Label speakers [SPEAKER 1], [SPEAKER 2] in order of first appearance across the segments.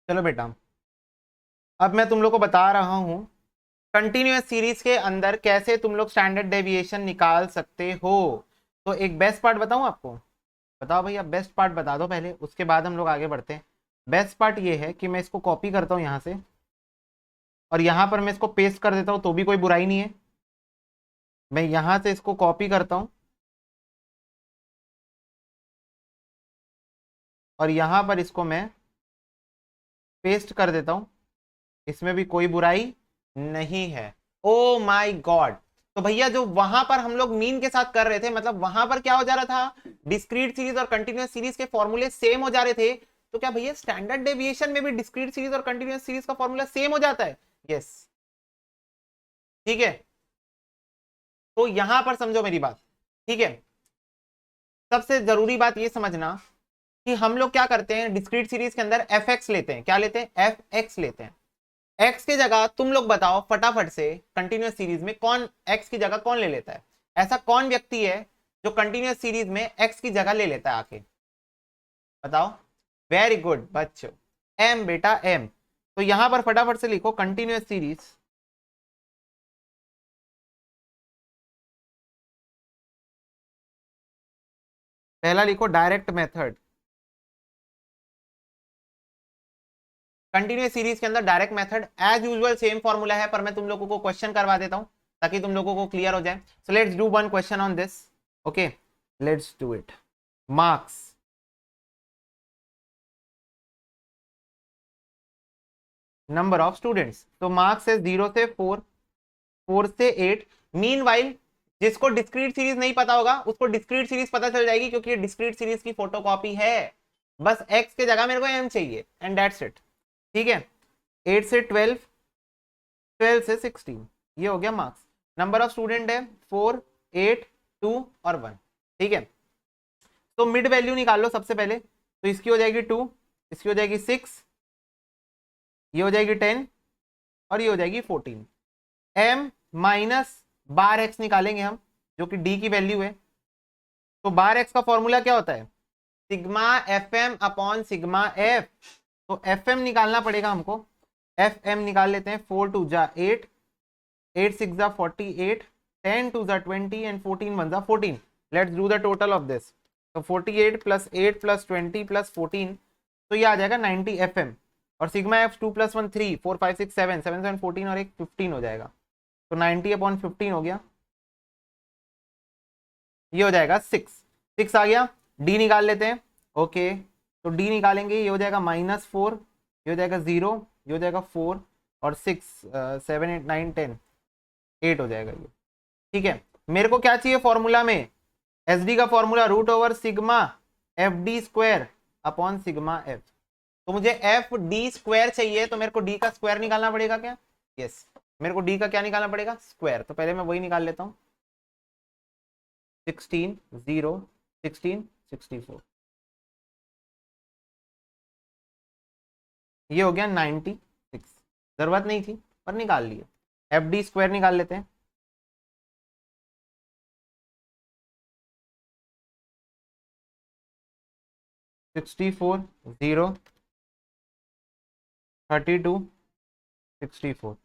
[SPEAKER 1] चलो बेटा, अब मैं तुम लोग को बता रहा हूं कंटिन्यूअस सीरीज के अंदर कैसे तुम लोग स्टैंडर्ड डेविएशन निकाल सकते हो। तो एक बेस्ट पार्ट बताऊं आपको? बताओ भैया, बेस्ट पार्ट बता दो पहले, उसके बाद हम लोग आगे बढ़ते हैं। बेस्ट पार्ट ये है कि मैं इसको कॉपी करता हूं यहां से, और यहां पर मैं इसको पेस्ट कर देता हूं, तो भी कोई बुराई नहीं है। मैं यहां से इसको कॉपी करता हूं और यहां पर इसको मैं पेस्ट कर देता हूं, इसमें भी कोई बुराई नहीं है। Oh my God! तो भैया जो वहां पर हम लोग मीन के साथ कर रहे थे, मतलब वहां पर क्या हो जा रहा था, डिस्क्रीट सीरीज और कंटिन्यूअस सीरीज के फॉर्मूले सेम हो जा रहे थे। तो क्या भैया स्टैंडर्ड डेविएशन में भी डिस्क्रीट सीरीज और कंटिन्यूअस सीरीज का फॉर्मूला सेम हो जाता है? यस। ठीक है, तो यहां पर समझो मेरी बात। ठीक है, सबसे जरूरी बात ये समझना कि हम लोग क्या करते हैं, डिस्क्रीट सीरीज के अंदर एफ एक्स लेते हैं। क्या लेते हैं? एफ एक्स लेते हैं। एक्स की जगह तुम लोग बताओ फटाफट से, कंटिन्यूअस सीरीज में कौन एक्स की जगह कौन ले लेता है? ऐसा कौन व्यक्ति है जो कंटिन्यूअस सीरीज में एक्स की जगह ले लेता है आके? बताओ। वेरी गुड बच्चों, एम बेटा, एम। तो यहां पर फटाफट से लिखो कंटिन्यूअस सीरीज। पहला लिखो डायरेक्ट मेथड। कंटिन्यूअस सीरीज के अंदर direct method as usual same formula है, पर मैं तुम लोगों को क्वेश्चन करवा देता हूं ताकि तुम लोगों को क्लियर हो जाए। So let's do one question on this. Okay, let's do it. Marks, number of students. तो मार्क्स है 0 से 4, 4 से 8। मीन वाइल जिसको डिस्क्रीट सीरीज नहीं पता होगा उसको डिस्क्रीट सीरीज पता चल जाएगी, क्योंकि ये डिस्क्रीट सीरीज की फोटोकॉपी है। बस एक्स के जगह मेरे को एम चाहिए एंड दैट्स इट। ठीक है, 8 से 12, 12 से 16, ये हो गया मार्क्स। नंबर ऑफ स्टूडेंट है 4, 8, 2 और 1। ठीक है, तो मिड वैल्यू निकाल लो सबसे पहले। तो इसकी हो जाएगी 2, इसकी हो जाएगी 6, ये हो जाएगी 10 और ये हो जाएगी 14। एम माइनस बार एक्स निकालेंगे हम, जो कि डी की वैल्यू है। तो बार एक्स का फॉर्मूला क्या होता है? Sigma F M upon sigma F. तो एफ एम निकालना पड़ेगा हमको। एफ एम निकाल लेते हैं। 4 2 जा 8, 8 6 जा 48, 10 2 जा 20 एंड 14 1 जा 14। Let's do the total of this. तो 48 प्लस 8 प्लस 20 प्लस 14, तो ये आ जाएगा 90 एफ एम। और सिग्मा एफ 2 प्लस 1 3, 4 5 6 7, 7 7 14 और एक 15 हो जाएगा। तो 90 अपॉन 15 हो गया, ये हो जाएगा 6। 6 आ गया। डी निकाल लेते हैं। ओके, तो डी निकालेंगे, ये हो जाएगा -4, ये हो जाएगा 0, ये हो जाएगा 4 और 6, 7 8 9 10, 8 हो जाएगा ये। ठीक है, मेरे को क्या चाहिए फॉर्मूला में? एस डी का formula root over sigma F D square upon sigma F. तो मुझे एफ डी स्क्वायर चाहिए, तो मेरे को डी का स्क्वायर निकालना पड़ेगा क्या? यस, मेरे को डी का क्या निकालना पड़ेगा? स्क्वायर। तो पहले मैं वही निकाल लेता हूँ। 16 0 16 64, ये हो गया 96। जरूरत नहीं थी पर निकाल लिए। एफ डी स्क्वायर निकाल लेते हैं। सिक्सटी फोर, 0, 32, 64,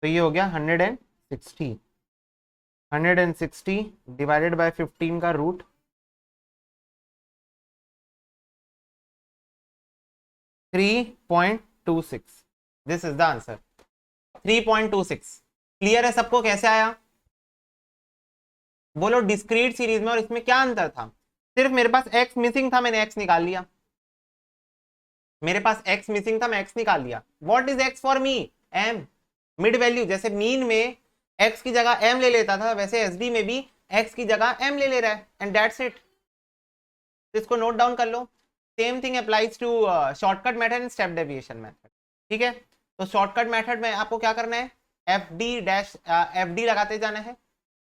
[SPEAKER 1] तो ये हो गया 160। 160 डिवाइडेड बाय 15 का root, 3.26। This is the answer, 3.26। Clear है सबको कैसे आया? बोलो डिस्क्रीट सीरीज में और इसमें क्या अंतर था? सिर्फ मेरे पास एक्स मिसिंग था, मैंने एक्स निकाल लिया। मेरे पास एक्स मिसिंग था, मैं एक्स निकाल लिया। What is X for me? M. Mid value, जैसे मीन में एक्स की जगह एम ले लेता था, वैसे एसडी में भी एक्स की जगह एम ले ले रहा है एंड दैट्स इट। इसको नोट डाउन कर लो। Same thing applies to shortcut method and step deviation method. ठीक है, तो शॉर्टकट मेथड में आपको क्या करना है? F D dash F D लगाते जाना है।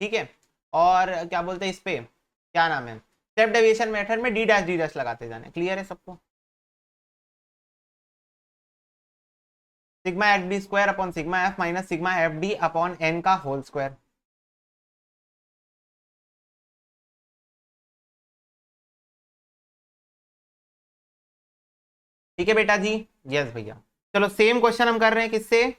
[SPEAKER 1] ठीक है, और क्या बोलते हैं इस पे, क्या नाम है, स्टेप डेविएशन मेथड में डी डैश लगाते जाना है। क्लियर है सबको? Sigma F D square upon sigma F minus sigma F D upon N का होल स्क्वायर। ठीक है बेटा जी, यस भैया। चलो सेम क्वेश्चन हम कर रहे हैं किससे,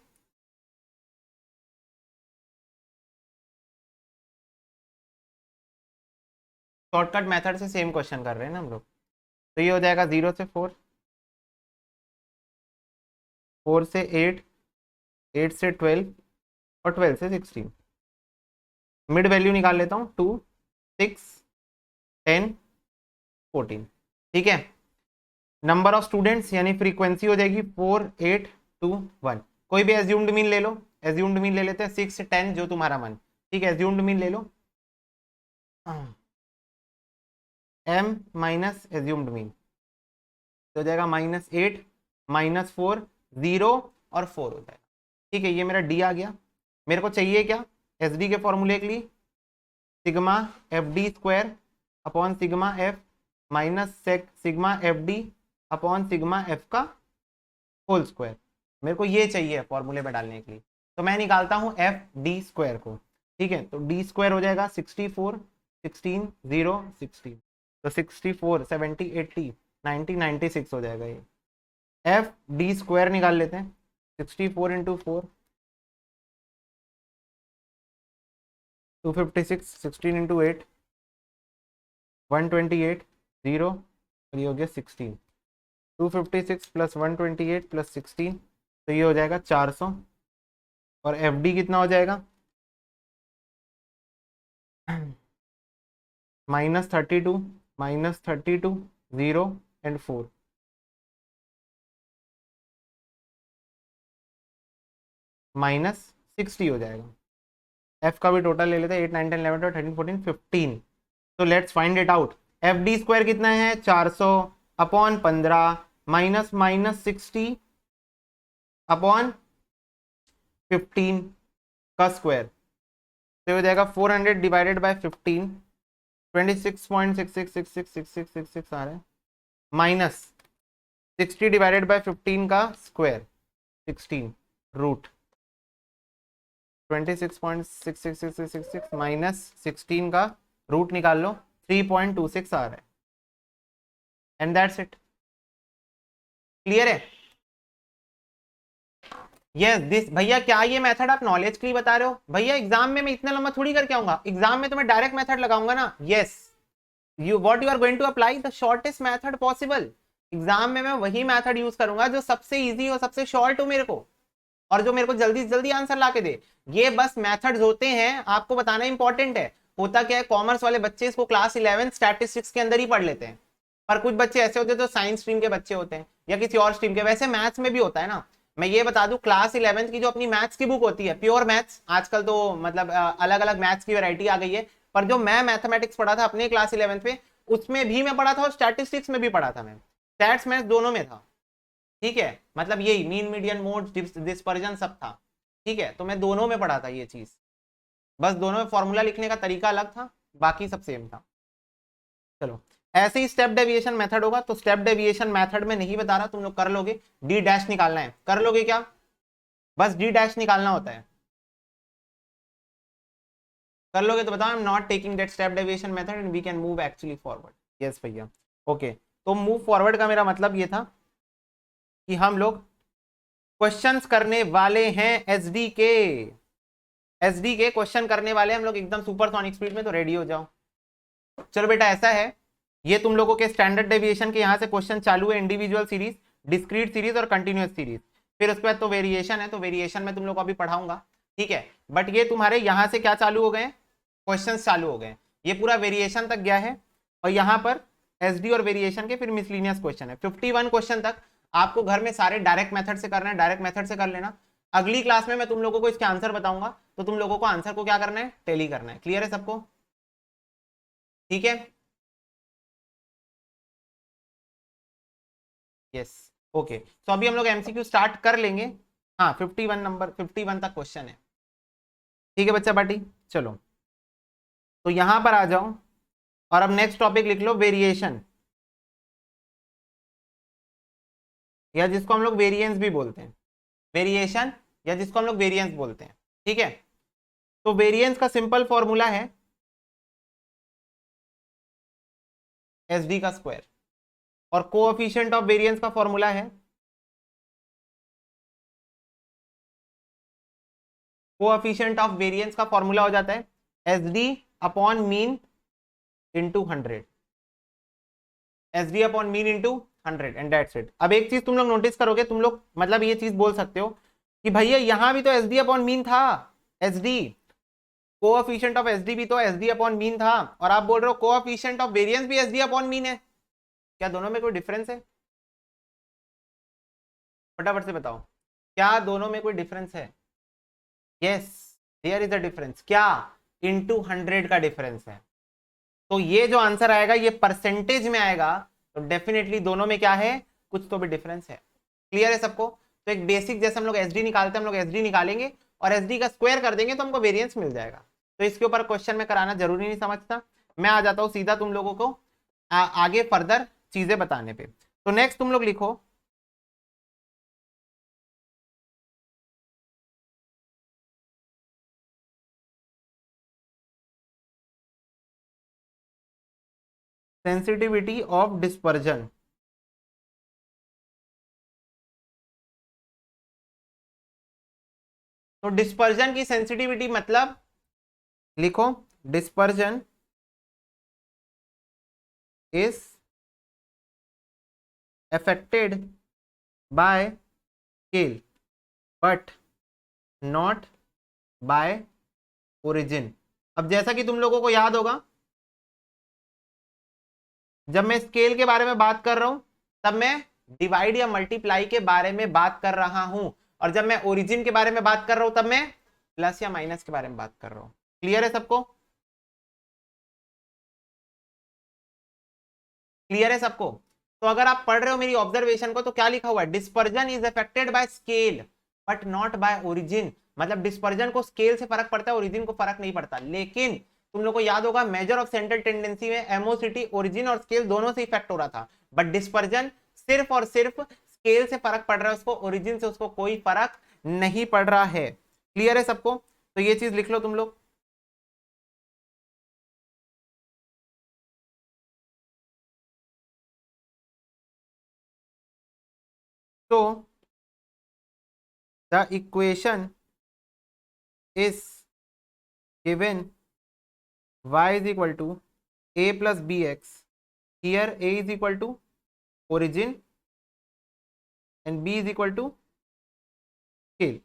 [SPEAKER 1] शॉर्टकट मेथड से सेम क्वेश्चन कर रहे हैं ना हम लोग। तो ये हो जाएगा 0 से 4, 4 से 8, 8 से 12 और 12 से 16। मिड वैल्यू निकाल लेता हूँ, 2, 6, 10, 14। ठीक है, नंबर ऑफ स्टूडेंट्स यानी फ्रीक्वेंसी हो जाएगी 4, 8, 2, 1। कोई भी एज्यूम्ड मीन ले लो, एज्यूम्ड मीन ले लेते हैं 6, 10 जो तुम्हारा मन। ठीक है, एज्यूम्ड मीन ले लो, m माइनस एज्यूम्ड मीन तो हो जाएगा -8, -4, 0 और 4 हो जाएगा। ठीक है, ये मेरा डी आ गया। मेरे को चाहिए क्या, एस डी के फॉर्मूले के लिए sigma F D square upon sigma F minus sigma F D upon sigma F का होल स्क्वायर। मेरे को ये चाहिए फॉर्मूले में डालने के लिए, तो मैं निकालता हूँ एफ डी स्क्वायर को। ठीक है, तो डी स्क्वायर हो जाएगा 64, 16, 0, 16, तो 64, 70, 80, 90, 96 हो जाएगा ये। एफ डी स्क्वायर निकाल लेते हैं, 64 इंटू 4 256, 16 इंटू 8 128, 0 और ये हो गया 16। 256 प्लस 128 प्लस 16 तो ये हो जाएगा 400। और एफ डी कितना हो जाएगा, -32, -32, 0 एंड 4, -60 हो जाएगा। एफ का भी टोटल ले लेते हैं, 8, 9, 10, 11, 12, 13, 14, 15। तो let's find it out. F D square कितना है, 400 अपॉन 15 माइनस -60 अपॉन 15 का स्क्वायर, तो हो जाएगा 400 डिवाइडेड बाय 15, 26.66666666 आ रहा है, माइनस 60 डिवाइडेड बाय 15 का स्क्वायर 16 रूट 26.666666 माइनस 16 का रूट निकाल लो, 3.26 आ रहा है। And that's it. क्लियर है, यस दिस। भैया क्या ये मेथड आप नॉलेज के लिए बता रहे हो, भैया एग्जाम में मैं इतना लंबा थोड़ी करके आऊंगा, एग्जाम में तो मैं डायरेक्ट मेथड लगाऊंगा ना। Yes, you what you are going to apply the shortest method possible. Exam में मैं वही मेथड यूज करूंगा जो सबसे इजी हो, सबसे शॉर्ट हो मेरे को, और जो मेरे को जल्दी से जल्दी आंसर ला के दे। ये बस मेथड्स होते हैं, आपको बताना इंपॉर्टेंट है। होता क्या है, कॉमर्स वाले बच्चे इसको क्लास 11 स्टैटिस्टिक्स के अंदर ही पढ़ लेते हैं, पर कुछ बच्चे ऐसे होते हैं जो साइंस स्ट्रीम के बच्चे होते हैं या किसी और स्ट्रीम के, वैसे मैथ्स में भी होता है ना। मैं ये बता दूं, क्लास 11 की जो अपनी मैथ्स की बुक होती है, प्योर मैथ्स, आजकल तो मतलब अलग अलग मैथ्स की वैरायटी आ गई है, पर जो मैं मैथमेटिक्स पढ़ा था अपने क्लास 11 पे, उसमें भी मैं पढ़ा था और स्टैटिस्टिक्स में भी पढ़ा था मैं, स्टैट्स मैथ्स दोनों में था। ठीक है, मतलब यही मीन मीडियन मोड डिस्पर्जन सब था। ठीक है, तो मैं दोनों में पढ़ा था ये चीज, बस दोनों में फॉर्मूला लिखने का तरीका अलग था, बाकी सब सेम था। चलो, ऐसे ही स्टेप डेविएशन मेथड होगा, तो स्टेप डेविएशन मेथड में नहीं बता रहा, तुम लोग कर लोगे। डी डैश निकालना है, कर लोगे क्या, बस डी डैश निकालना होता है, कर लोगे तो बताओ। I am not taking that step deviation method and we can move actually forward. Yes भैया, ओके। तो मूव फॉरवर्ड का मेरा मतलब ये था कि हम लोग क्वेश्चंस करने वाले हैं एसडी के, एसडी के क्वेश्चन करने वाले हम लोग एकदम सुपरसोनिक स्पीड में, तो रेडी हो जाओ। चलो बेटा ऐसा है, ये तुम लोगों के स्टैंडर्ड डेविएशन के यहाँ से क्वेश्चन चालू है, इंडिविजुअल सीरीज, डिस्क्रीट सीरीज और कंटिन्यूअस सीरीज, फिर उसके बाद तो वेरिएशन है, तो वेरिएशन में तुम लोग को अभी पढ़ाऊंगा। ठीक है, बट ये तुम्हारे यहाँ से क्या चालू हो गए, क्वेश्चंस चालू हो गए, ये पूरा वेरिएशन तक गया है, और यहाँ पर एसडी और वेरिएशन के फिर मिसलिनियस क्वेश्चन है, 51 क्वेश्चन तक आपको घर में सारे डायरेक्ट मेथड से करना है, डायरेक्ट मेथड से कर लेना। अगली क्लास में मैं तुम लोगों को इसके आंसर बताऊंगा, तो तुम लोगों को आंसर को क्या करना है, टेली करना है। क्लियर है सबको, ठीक है, यस, ओके। तो अभी हम लोग एमसीक्यू स्टार्ट कर लेंगे। हाँ, 51 नंबर, 51 तक क्वेश्चन है। ठीक है बच्चा पार्टी, चलो तो यहां पर आ जाओ, और अब नेक्स्ट टॉपिक लिख लो, वेरिएशन, या जिसको हम लोग वेरिएंस भी बोलते हैं, वेरिएशन या जिसको हम लोग वेरिएंस बोलते हैं। ठीक है, तो वेरिएंस का सिंपल फॉर्मूला है एस डी का स्क्वायर। और कोएफिशिएंट ऑफ वेरिएंस का फॉर्मूला है, कोएफिशिएंट ऑफ वेरिएंस का फॉर्मूला हो जाता है S D upon mean into 100, S D upon mean into 100 and that's it. अब एक चीज तुम लोग नोटिस करोगे, तुम लोग मतलब ये चीज बोल सकते हो कि भैया यहां भी तो एस डी अपॉन मीन था, S D coefficient of S D भी तो एस डी अपॉन मीन था, और आप बोल रहे हो कोएफिशिएंट ऑफ वेरिएंस भी एस डी अपॉन मीन है। क्या दोनों में कोई डिफरेंस है? फटाफट से बताओ, क्या दोनों में कोई डिफरेंस है? Yes, there is a difference. क्या? इनटू 100 का डिफरेंस है। तो ये जो आंसर आएगा ये परसेंटेज में आएगा, तो डेफिनेटली दोनों में क्या है, कुछ तो भी डिफरेंस है। क्लियर है सबको? तो एक बेसिक जैसे हम लोग एसडी निकालते हैं, हम लोग एसडी निकालेंगे और एसडी का स्क्वायर कर देंगे तो हमको वेरिएंस मिल जाएगा। तो इसके ऊपर क्वेश्चन में कराना जरूरी नहीं समझता, मैं आ जाता हूं सीधा तुम लोगों को आगे फर्दर चीजें बताने पे। तो नेक्स्ट तुम लोग लिखो सेंसिटिविटी ऑफ डिस्पर्जन। तो डिस्पर्जन की सेंसिटिविटी मतलब लिखो, dispersion is affected by scale but not by origin। अब जैसा कि तुम लोगों को याद होगा, जब मैं स्केल के बारे में बात कर रहा हूं तब मैं डिवाइड या मल्टीप्लाई के बारे में बात कर रहा हूं, और जब मैं ओरिजिन के बारे में बात कर रहा हूं तब मैं प्लस या माइनस के बारे में बात कर रहा हूं। क्लियर है सबको? क्लियर है सबको? तो अगर आप पढ़ रहे हो मेरी ऑब्जर्वेशन को तो क्या लिखा हुआ है, dispersion is affected by scale but not by origin. मतलब डिस्पर्जन को स्केल से फर्क पड़ता है, ओरिजिन को फर्क नहीं पड़ता। लेकिन तुम लोग को याद होगा मेजर ऑफ सेंट्रल टेंडेंसी में एमओसिटी ओरिजिन और स्केल दोनों से इफेक्ट हो रहा था, बट डिस्पर्जन सिर्फ और सिर्फ स्केल से फर्क पड़ रहा है, उसको ओरिजिन से उसको कोई फर्क नहीं पड़ रहा है। क्लियर है सबको? तो ये चीज लिख लो तुम लोग। तो the equation is given y is equal to a plus bx, here a is equal to origin and b is equal to scale,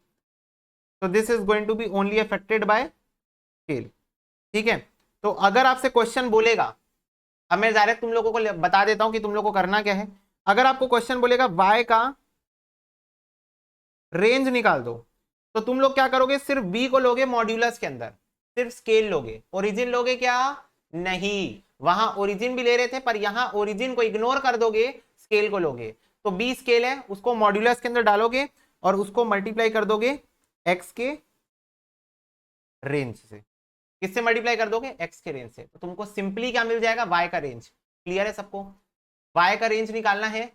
[SPEAKER 1] so this is going to be only affected by scale। ठीक है, तो अगर आपसे question बोलेगा, अब मैं direct तुम लोगों को बता देता हूं कि तुम लोगों को करना क्या है। अगर आपको क्वेश्चन बोलेगा y का रेंज निकाल दो, तो तुम लोग क्या करोगे, सिर्फ b को लोगे मॉड्यूलस के अंदर, सिर्फ स्केल लोगे, ओरिजिन लोगे क्या? नहीं, वहां ओरिजिन भी ले रहे थे पर यहां ओरिजिन को इग्नोर कर दोगे, स्केल को लोगे। तो b स्केल है, उसको मॉड्यूलस के अंदर डालोगे और उसको मल्टीप्लाई कर दोगे x के रेंज से। किससे मल्टीप्लाई कर दोगे? x के रेंज से। तो तुमको सिंपली क्या मिल जाएगा? y का रेंज। क्लियर है सबको? y का रेंज निकालना है,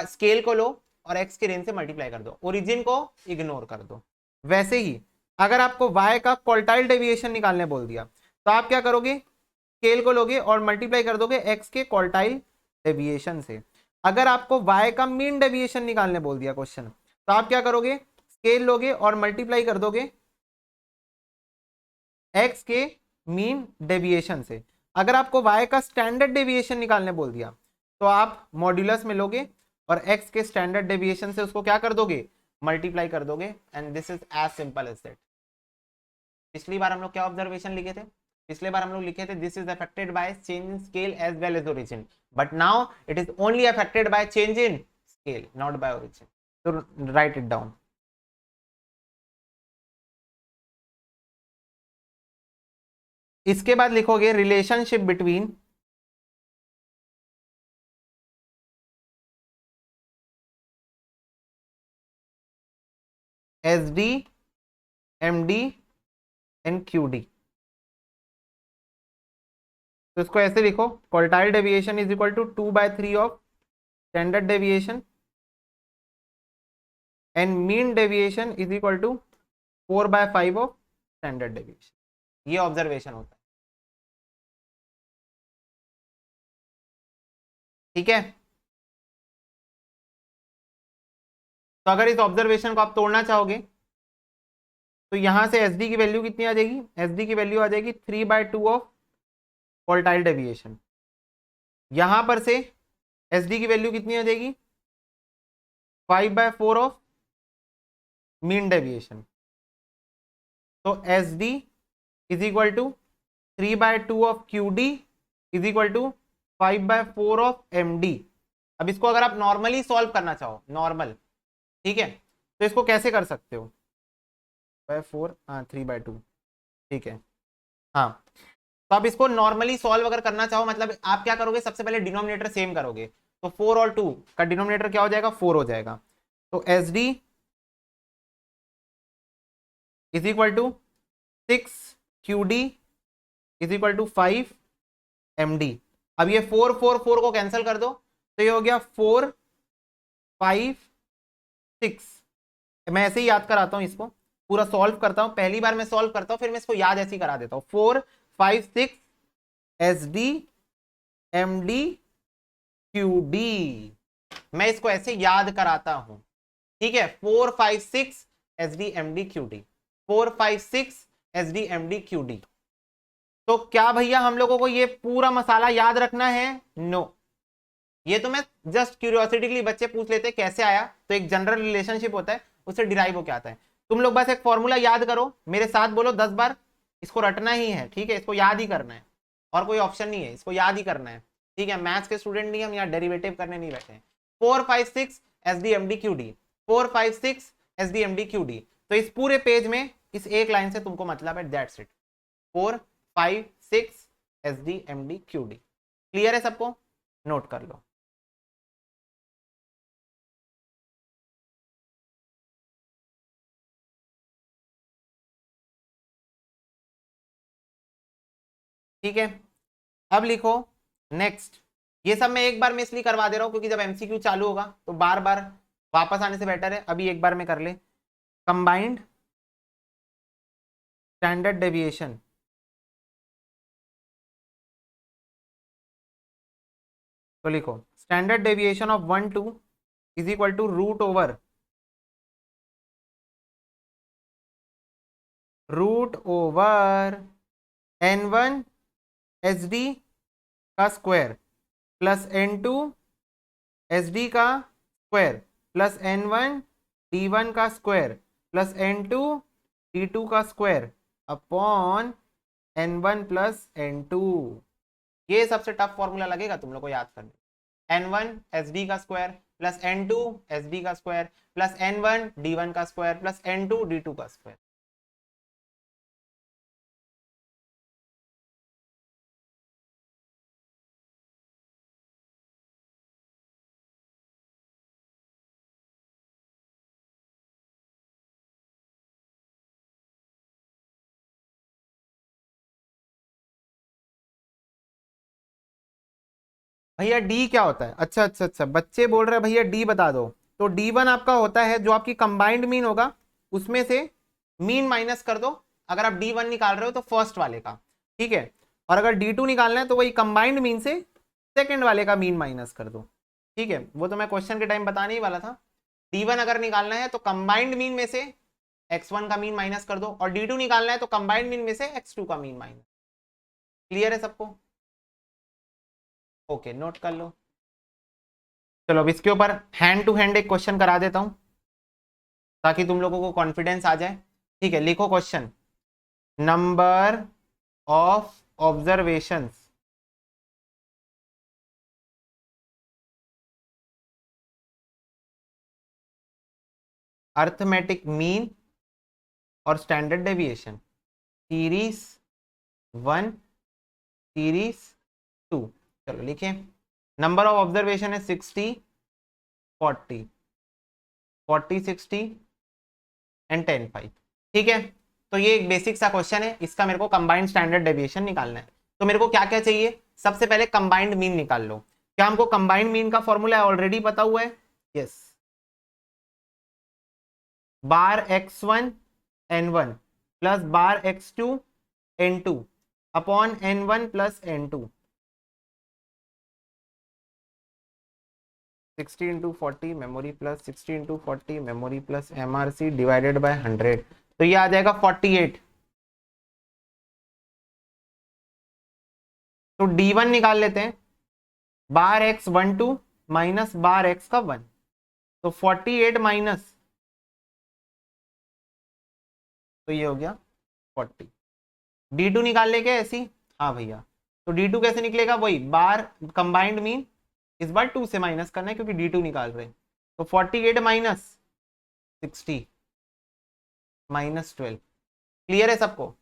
[SPEAKER 1] स्केल को लो और x के रेंज से मल्टीप्लाई कर दो, ओरिजिन को इग्नोर कर दो। वैसे ही अगर आपको y का क्वार्टाइल डेविएशन निकालने बोल दिया तो आप क्या करोगे, स्केल को लोगे और मल्टीप्लाई कर दोगे x के क्वार्टाइल डेविएशन से। अगर आपको y का मीन डेविएशन निकालने बोल दिया क्वेश्चन, तो आप क्या करोगे, स्केल लोगे और मल्टीप्लाई कर दोगे x के मीन डेविएशन से। अगर आपको y का स्टैंडर्ड डेविएशन निकालने बोल दिया तो आप मॉड्यूलस में लोगे और x के स्टैंडर्ड डेविएशन से उसको क्या कर दोगे, मल्टीप्लाई कर दोगे, and this is as simple as that. पिछली बार हम लोग क्या ऑब्जर्वेशन लिखे थे? पिछले बार हम लोग लिखे थे this is affected by change in scale as well as origin, but now it is only affected by change in scale not by origin. तो राइट इट डाउन। इसके बाद लिखोगे relationship between S D M D and Q D. तो इसको ऐसे लिखो, quartile deviation is equal to 2/3 of standard deviation and mean deviation is equal to 4/5 of standard deviation. ये observation होता है। ठीक है, तो अगर इस ऑब्जर्वेशन को आप तोड़ना चाहोगे तो यहां से एस डी की वैल्यू कितनी आ जाएगी, एस डी की वैल्यू आ जाएगी 3/2 ऑफ वोल्टाइल डेविएशन। यहां पर से एस डी की वैल्यू कितनी आ जाएगी, 5/4 ऑफ मीन डेविएशन। तो S D is equal to 3/2 of Q D is equal to 5/4 of M D. अब इसको अगर आप नॉर्मली सॉल्व करना चाहो, नॉर्मल, ठीक है, तो इसको कैसे कर सकते हो, 4, हाँ 3/2, ठीक है। हाँ, तो आप इसको नॉर्मली सॉल्व अगर करना चाहो, मतलब आप क्या करोगे, सबसे पहले डिनोमिनेटर सेम करोगे, तो 4 और 2 का डिनोमिनेटर क्या हो जाएगा, 4 हो जाएगा। तो S D is equal to 6 Q D is equal to 5 M D. अब ये 4 4 4 को कैंसिल कर दो, तो ये हो गया 4 5 6। मैं ऐसे ही याद कराता हूं, इसको पूरा सॉल्व करता हूं, पहली बार मैं सॉल्व करता हूं, फिर मैं इसको याद ऐसे ही करा देता हूं। 4 5 6 S D M D Q D, मैं इसको ऐसे याद कराता हूं, ठीक है। 4 5 6 S D M D Q D, 4 5 6 S D M D Q D. तो क्या भैया हम लोगों को ये पूरा मसाला याद रखना है? नो, ये तो मैं जस्ट क्यूरियोसिटी के लिए बच्चे पूछ लेते कैसे आया, तो एक जनरल रिलेशनशिप होता है, उससे डिराइव होकर आता है। तुम लोग बस एक फॉर्मूला याद करो, मेरे साथ बोलो 10 बार, इसको रटना ही है, ठीक है, इसको याद ही करना है, और कोई ऑप्शन नहीं है, इसको याद ही करना है, ठीक है। मैथ्स के स्टूडेंट नहीं, हम यहाँ डेरिवेटिव करने नहीं बैठे हैं। 4 5 6 S D M D Q D, 4 5 6 S D M D Q D. तो इस पूरे पेज में इस एक लाइन से तुमको मतलब है, that's it, 4 5 6 S D M D Q D. Clear है सबको? नोट कर लो। ठीक है, अब लिखो नेक्स्ट। ये सब मैं एक बार में इसलिए करवा दे रहा हूं क्योंकि जब एमसीक्यू चालू होगा तो बार बार वापस आने से बेटर है अभी एक बार में कर ले। कंबाइंड स्टैंडर्ड डेविएशन, तो लिखो standard deviation of 1 2 is equal to root over n1 S D का square plus n2 S D का स्क्वायर प्लस n1 d1 का स्क्वायर प्लस n2 d2 का square upon n1 plus n2। ये सबसे tough formula लगेगा तुम लोग को याद करने। n1 एस डी का square plus n2 S D का स्क्वायर प्लस n1 d1 का स्क्वायर प्लस n2 d2 का स्क्वायर। भैया डी क्या होता है? अच्छा अच्छा अच्छा, बच्चे बोल रहे हैं भैया डी बता दो। तो डी1 आपका होता है जो आपकी कंबाइंड मीन होगा, उसमें से मीन माइनस कर दो अगर आप डी1 निकाल रहे हो तो फर्स्ट वाले का, ठीक है। और अगर डी2 निकालना है तो वही कंबाइंड मीन से सेकंड वाले का मीन माइनस कर दो, ठीक है। वो तो मैं क्वेश्चन के टाइम बताने ही वाला था। डी1 अगर निकालना है तो कंबाइंड मीन में से x1 का मीन माइनस कर दो, और डी2 निकालना है तो कंबाइंड मीन में से x2 का मीन माइनस। क्लियर है सबको? ओके, नोट कर लो। चलो अब इसके ऊपर हैंड टू हैंड एक क्वेश्चन करा देता हूं ताकि तुम लोगों को कॉन्फिडेंस आ जाए, ठीक है। लिखो question, number of observations arithmetic mean और स्टैंडर्ड डेविएशन सीरीज 1 सीरीज 2। चलो लिखें, नंबर ऑफ ऑब्जर्वेशन है 60 40 40 60 एंड 10 5, ठीक है। तो ये एक बेसिक सा क्वेश्चन है, इसका मेरे को कंबाइंड स्टैंडर्ड डेविएशन निकालना है। तो मेरे को क्या क्या चाहिए? सबसे पहले कंबाइंड मीन निकाल लो। क्या हमको कंबाइंड मीन का फॉर्मूला ऑलरेडी पता हुआ है? Yes, bar x1 n1 plus bar x2 n2 upon n1 plus n2। 60 into 40 memory plus 60 into 40 memory plus MRC divided by 100, तो ये आ जाएगा 48। तो D1 निकाल लेते हैं, बार x 12 माइनस बार x का 1, तो 48 माइनस, तो ये हो गया 40। D2 निकाल लेंगे ऐसी, हाँ भैया, तो D2 कैसे निकलेगा, वही बार कंबाइंड मीन, इस बार 2 से माइनस करना है क्योंकि D2 निकाल रहे हैं, तो 48 माइनस 60 माइनस 12। क्लियर है सबको?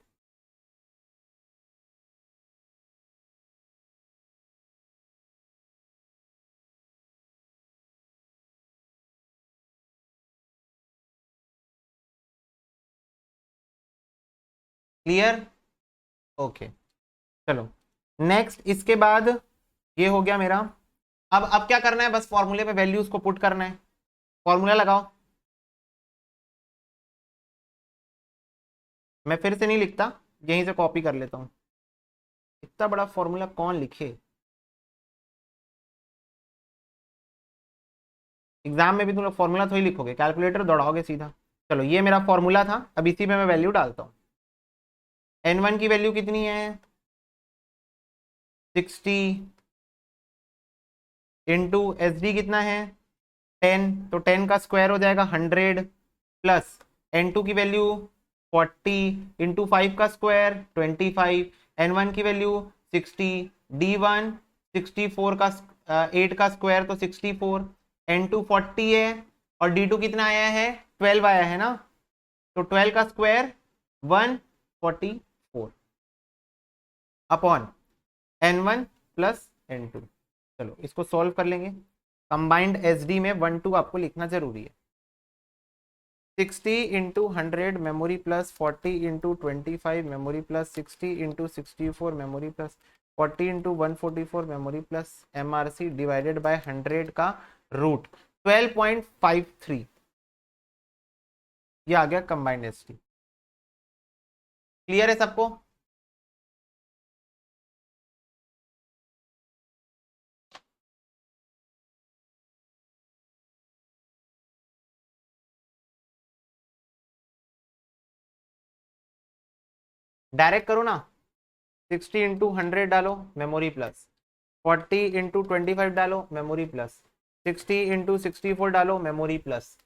[SPEAKER 1] Clear, okay. चलो नेक्स्ट, इसके बाद ये हो गया मेरा। अब क्या करना है, बस फॉर्मूले पे वैल्यूज को पुट करना है। फॉर्मूला लगाओ, मैं फिर से नहीं लिखता, यहीं से कॉपी कर लेता हूँ। इतना बड़ा फॉर्मूला कौन लिखे, एग्जाम में भी तुम लोग फॉर्मूला थोड़ी लिखोगे, कैलकुलेटर दौड़ाओगे सीधा। चलो ये मेरा फॉर्मूला था, अब इसी पे मैं वैल्यू डालता हूँ। N1 की वैल्यू कितनी है, 60 इंटू SD कितना है 10, तो 10 का स्क्वायर हो जाएगा 100, प्लस N2 की वैल्यू 40 इंटू 5 का स्क्वायर 25, N1 की वैल्यू 60, D1 64 का 8 का स्क्वायर तो 64, N2 40 है, और D2 कितना आया है 12 आया है ना, तो 12 का square 144 upon N1 plus N2। चलो इसको सॉल्व कर लेंगे। कंबाइंड SD में 1 2 आपको लिखना जरूरी है। 60 into 100 memory plus 40 into 25 memory plus 60 into 64 memory plus 40 into 144 memory plus MRC divided by 100 का रूट 12.53, ये आ गया कंबाइंड SD। क्लियर है सबको? डायरेक्ट करो ना, 60 इंटू 100 डालो मेमोरी प्लस, 40 इंटू 25 डालो मेमोरी प्लस, 60 इंटू 64 डालो मेमोरी प्लस,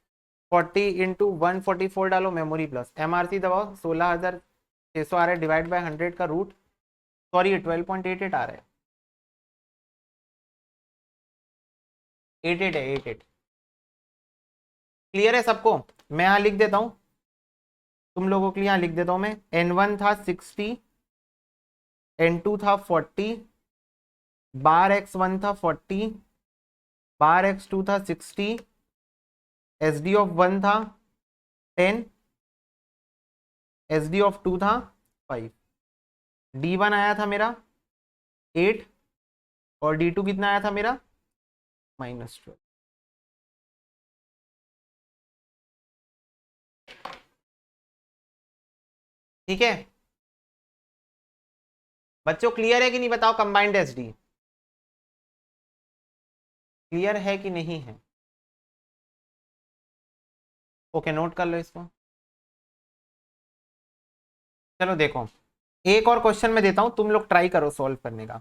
[SPEAKER 1] 40 इंटू 144 डालो मेमोरी प्लस, MRC दबाओ 16,600 आ रहा है, डिवाइड बाय 100 का रूट, सॉरी 12.88 आ रहा है, 88 है 88। क्लियर है सबको? मैं यहाँ लिख देता हूँ, तुम लोगों के लिए यहाँ लिख देता हूँ मैं। N1 था 60, N2 था 40, बार X1 था 40, बार X2 था 60, SD ऑफ 1 था 10, SD ऑफ 2 था 5, D1 आया था मेरा 8, और D2 कितना आया था मेरा -12। ठीक है बच्चों, क्लियर है कि नहीं बताओ? कंबाइंड SD क्लियर है कि नहीं है? ओके नोट कर लो इसको। चलो देखो, एक और क्वेश्चन मैं देता हूं, तुम लोग ट्राई करो सॉल्व करने का,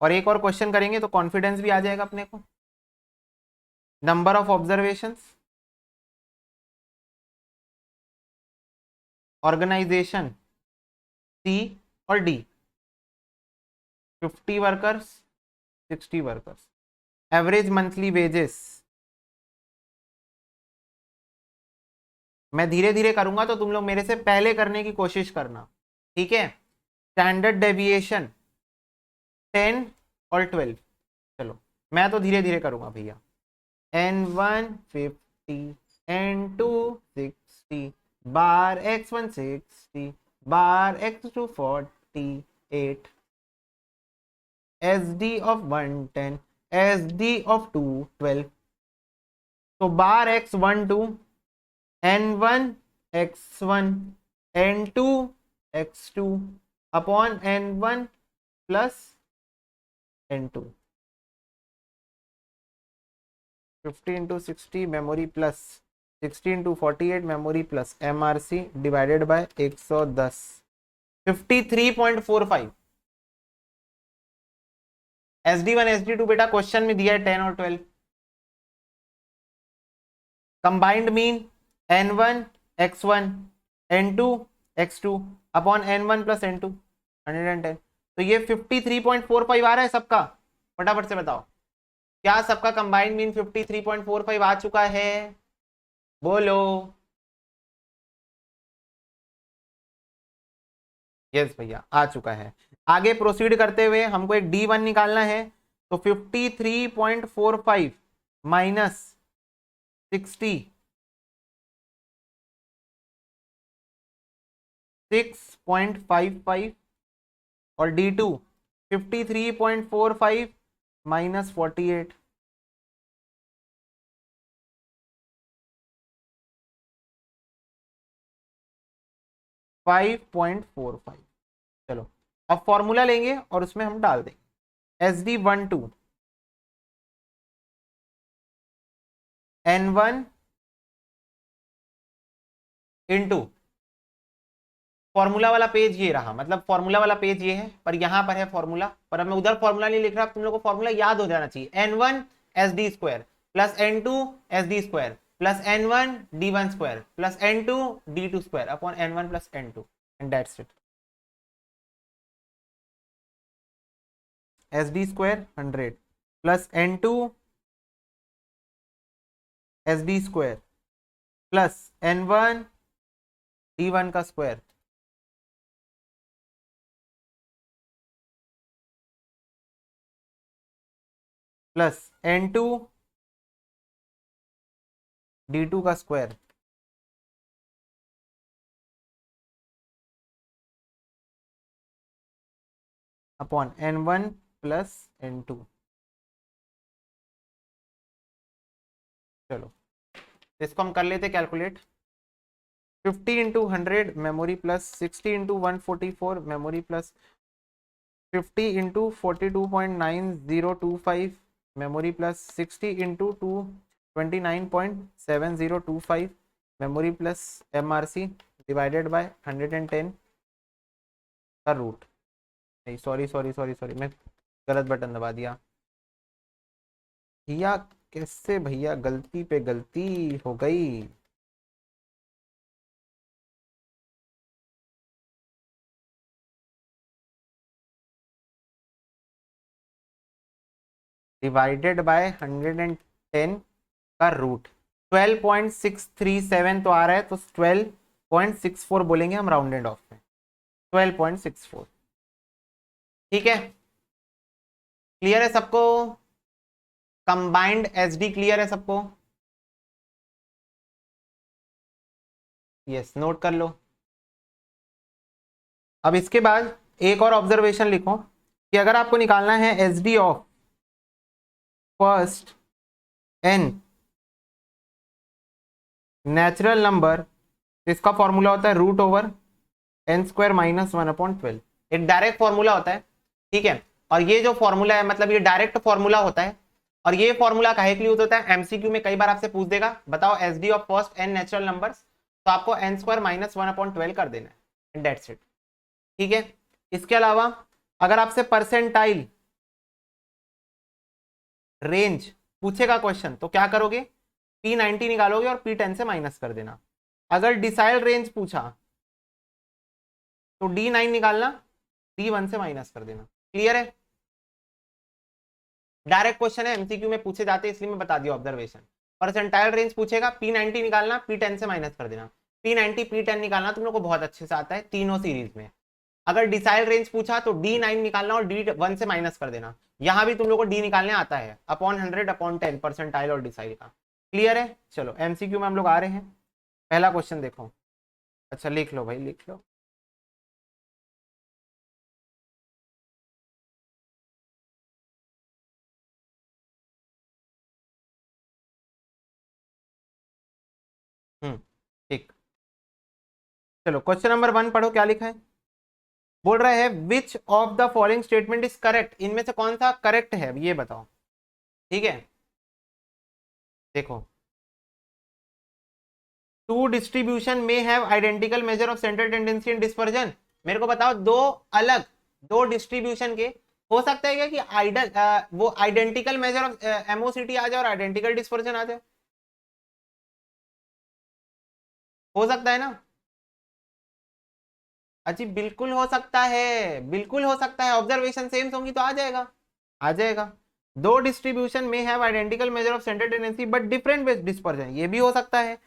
[SPEAKER 1] और एक और क्वेश्चन करेंगे तो कॉन्फिडेंस भी आ जाएगा अपने को। Number of observations, organisation C और D, 50 workers 60 workers, average monthly wages. मैं धीरे धीरे करूंगा तो तुम लोग मेरे से पहले करने की कोशिश करना, ठीक है? स्टैंडर्ड डेविएशन 10 और 12। चलो मैं तो धीरे धीरे करूंगा भैया। N1 50, N2 60, bar X1 60, bar X2 48, SD of 110, SD of 2 12, तो बार X12 N1 X1 N2 X2 upon N1 plus N2। 50 into 60 memory plus 60 into 48 memory plus MRC divided by 110 53.45। SD1 SD2 बेटा क्वेश्चन में दिया है 10 और 12। Combined mean N1 X1 N2 X2 upon N1 plus N2 110। तो ये 53.45 आ रहा है सबका, फटाफट से बताओ क्या सबका कंबाइंड मीन 53.45 आ चुका है, बोलो। यस भैया आ चुका है। आगे प्रोसीड करते हुए हमको एक D1 निकालना है, तो 53.45 माइनस 60 6.55 और D2 53.45 माइनस 48 5.45। चलो अब फॉर्मूला लेंगे और उसमें हम डाल देंगे SD12 N1 इंटू फॉर्मूला वाला पेज ये रहा, मतलब फॉर्मूला वाला पेज ये है, पर यहां पर है फॉर्मूला, पर अब मैं उधर फॉर्मूला नहीं लिख रहा, तुम लोग को फॉर्मूला याद हो जाना चाहिए। N1 SD square plus N2 SD square plus N1 D1 square plus N2 D2 square upon N1 plus N2 and that's it. SD square 100 plus N2 SD square plus N1 D1 का square plus N2 D2 का square upon N1 plus N2। चलो इसको हम कर लेते calculate. 50 into 100 memory plus 60 into 144 memory plus 50 into 42.9025 memory plus 60 into 229.7025 memory plus MRC divided by 110 का root. नहीं sorry sorry sorry sorry, मैं गलत बटन दबा दिया भैया, कैसे भैया, गलती पे गलती हो गई। डिवाइडेड बाय 110 का रूट 12.637 तो आ रहा है, तो 12.64 बोलेंगे हम राउंड एंड ऑफ में, 12.64। ठीक है, क्लियर है सबको? कंबाइंड एसडी क्लियर है सबको? यस, नोट कर लो। अब इसके बाद एक और ऑब्जर्वेशन लिखो कि अगर आपको निकालना है SD of first N natural number, इसका फॉर्मूला होता है root over N square minus 1/12। एक डायरेक्ट फॉर्मूला होता है, ठीक है। और ये जो फॉर्मूला है, मतलब ये डायरेक्ट फॉर्मूला होता है, और ये फॉर्मूला काहे के लिए यूज होता है, एमसीक्यू में कई बार आपसे पूछ देगा, बताओ SD of first N natural numbers, तो आपको एन स्क्वायर माइनस 1/12 कर देना है, दैट्स इट। ठीक है, इसके अलावा अगर आपसे परसेंटाइल रेंज पूछेगा क्वेश्चन, तो क्या करोगे, P90 निकालोगे और P10 से माइनस कर देना। अगर डिसाइल रेंज पूछा तो D9 निकालना, D1 से माइनस कर देना। क्लियर है? डायरेक्ट क्वेश्चन है, एमसीक्यू में पूछे जाते हैं, इसलिए मैं बता दिया ऑब्जर्वेशन। परसेंटाइल रेंज पूछेगा, P90 निकालना, P10 से माइनस कर देना। P90 P10 निकालना तुम लोग को बहुत अच्छे से आता है तीनों सीरीज में। अगर डिसाइल रेंज पूछा तो D9 निकालना और D1 से माइनस कर देना। यहां भी तुम लोग को D निकालने आता है, अपॉन 100 अपॉन 10 परसेंटाइल और डिसाइल का। क्लियर है? चलो एमसीक्यू में हम लोग आ रहे हैं। पहला क्वेश्चन देखो, अच्छा लिख लो भाई, लिख लो। ठीक, चलो क्वेश्चन नंबर 1 पढ़ो, क्या लिखा है। बोल रहा है which of the following statement is correct, इनमें से कौन सा करेक्ट है ये बताओ। ठीक है, देखो, टू डिस्ट्रीब्यूशन में have identical measure of central tendency and dispersion. मेरे को बताओ, अलग दो डिस्ट्रीब्यूशन के हो सकता है क्या कि वो आइडेंटिकल मेजर ऑफ एमओसीटी आ जाए और आइडेंटिकल डिस्पर्जन आ जाए? हो सकता है ना? अजी बिल्कुल हो सकता है, बिल्कुल हो सकता है, ऑब्जर्वेशन सेम होंगी तो आ जाएगा, आ जाएगा। दो डिस्ट्रीब्यूशन में have identical measure of central tendency but different dispersion, ये भी हो सकता है।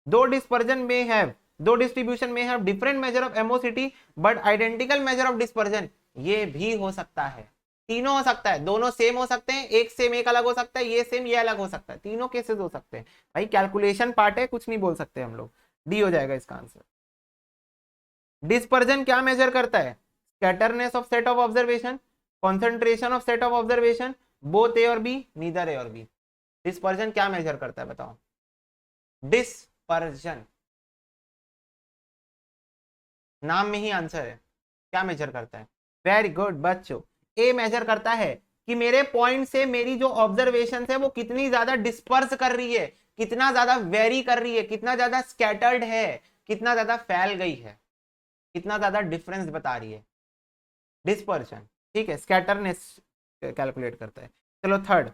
[SPEAKER 1] दो डिस्पर्जन में हैव, दो डिस्ट्रीब्यूशन में हैव डिफरेंट मेजर ऑफ एमओसिटी but identical measure of dispersion, ये भी हो सकता है। तीनों हो सकता है, दोनों सेम हो सकते हैं, एक सेम एक अलग हो सकता है, ये सेम ये अलग हो सकता है, तीनों केसेस हो सकते हैं। भाई कैलकुलेशन पार्ट है, कुछ नहीं बोल सकते हम लोग। डी हो जाएगा इसका आंसर। डिस्पर्जन क्या मेजर करता है? Scatterness of set of observation, concentration of set of observation, both A और बी, नीदर ए और बी। डिस्पर्जन क्या मेजर करता है बताओ? डिस्पर्जन, नाम में ही आंसर है, क्या मेजर करता है? वेरी गुड बच्चों, ए मेजर करता है कि मेरे पॉइंट से मेरी जो ऑब्जर्वेशन है वो कितनी ज्यादा डिस्पर्स कर रही है, कितना ज्यादा वेरी कर रही है, कितना ज्यादा स्कैटर्ड है, कितना ज्यादा फैल गई है, कितना ज्यादा डिफरेंस बता रही है, डिस्पर्शन। ठीक है, स्कैटरनेस कैलकुलेट करता है। चलो third,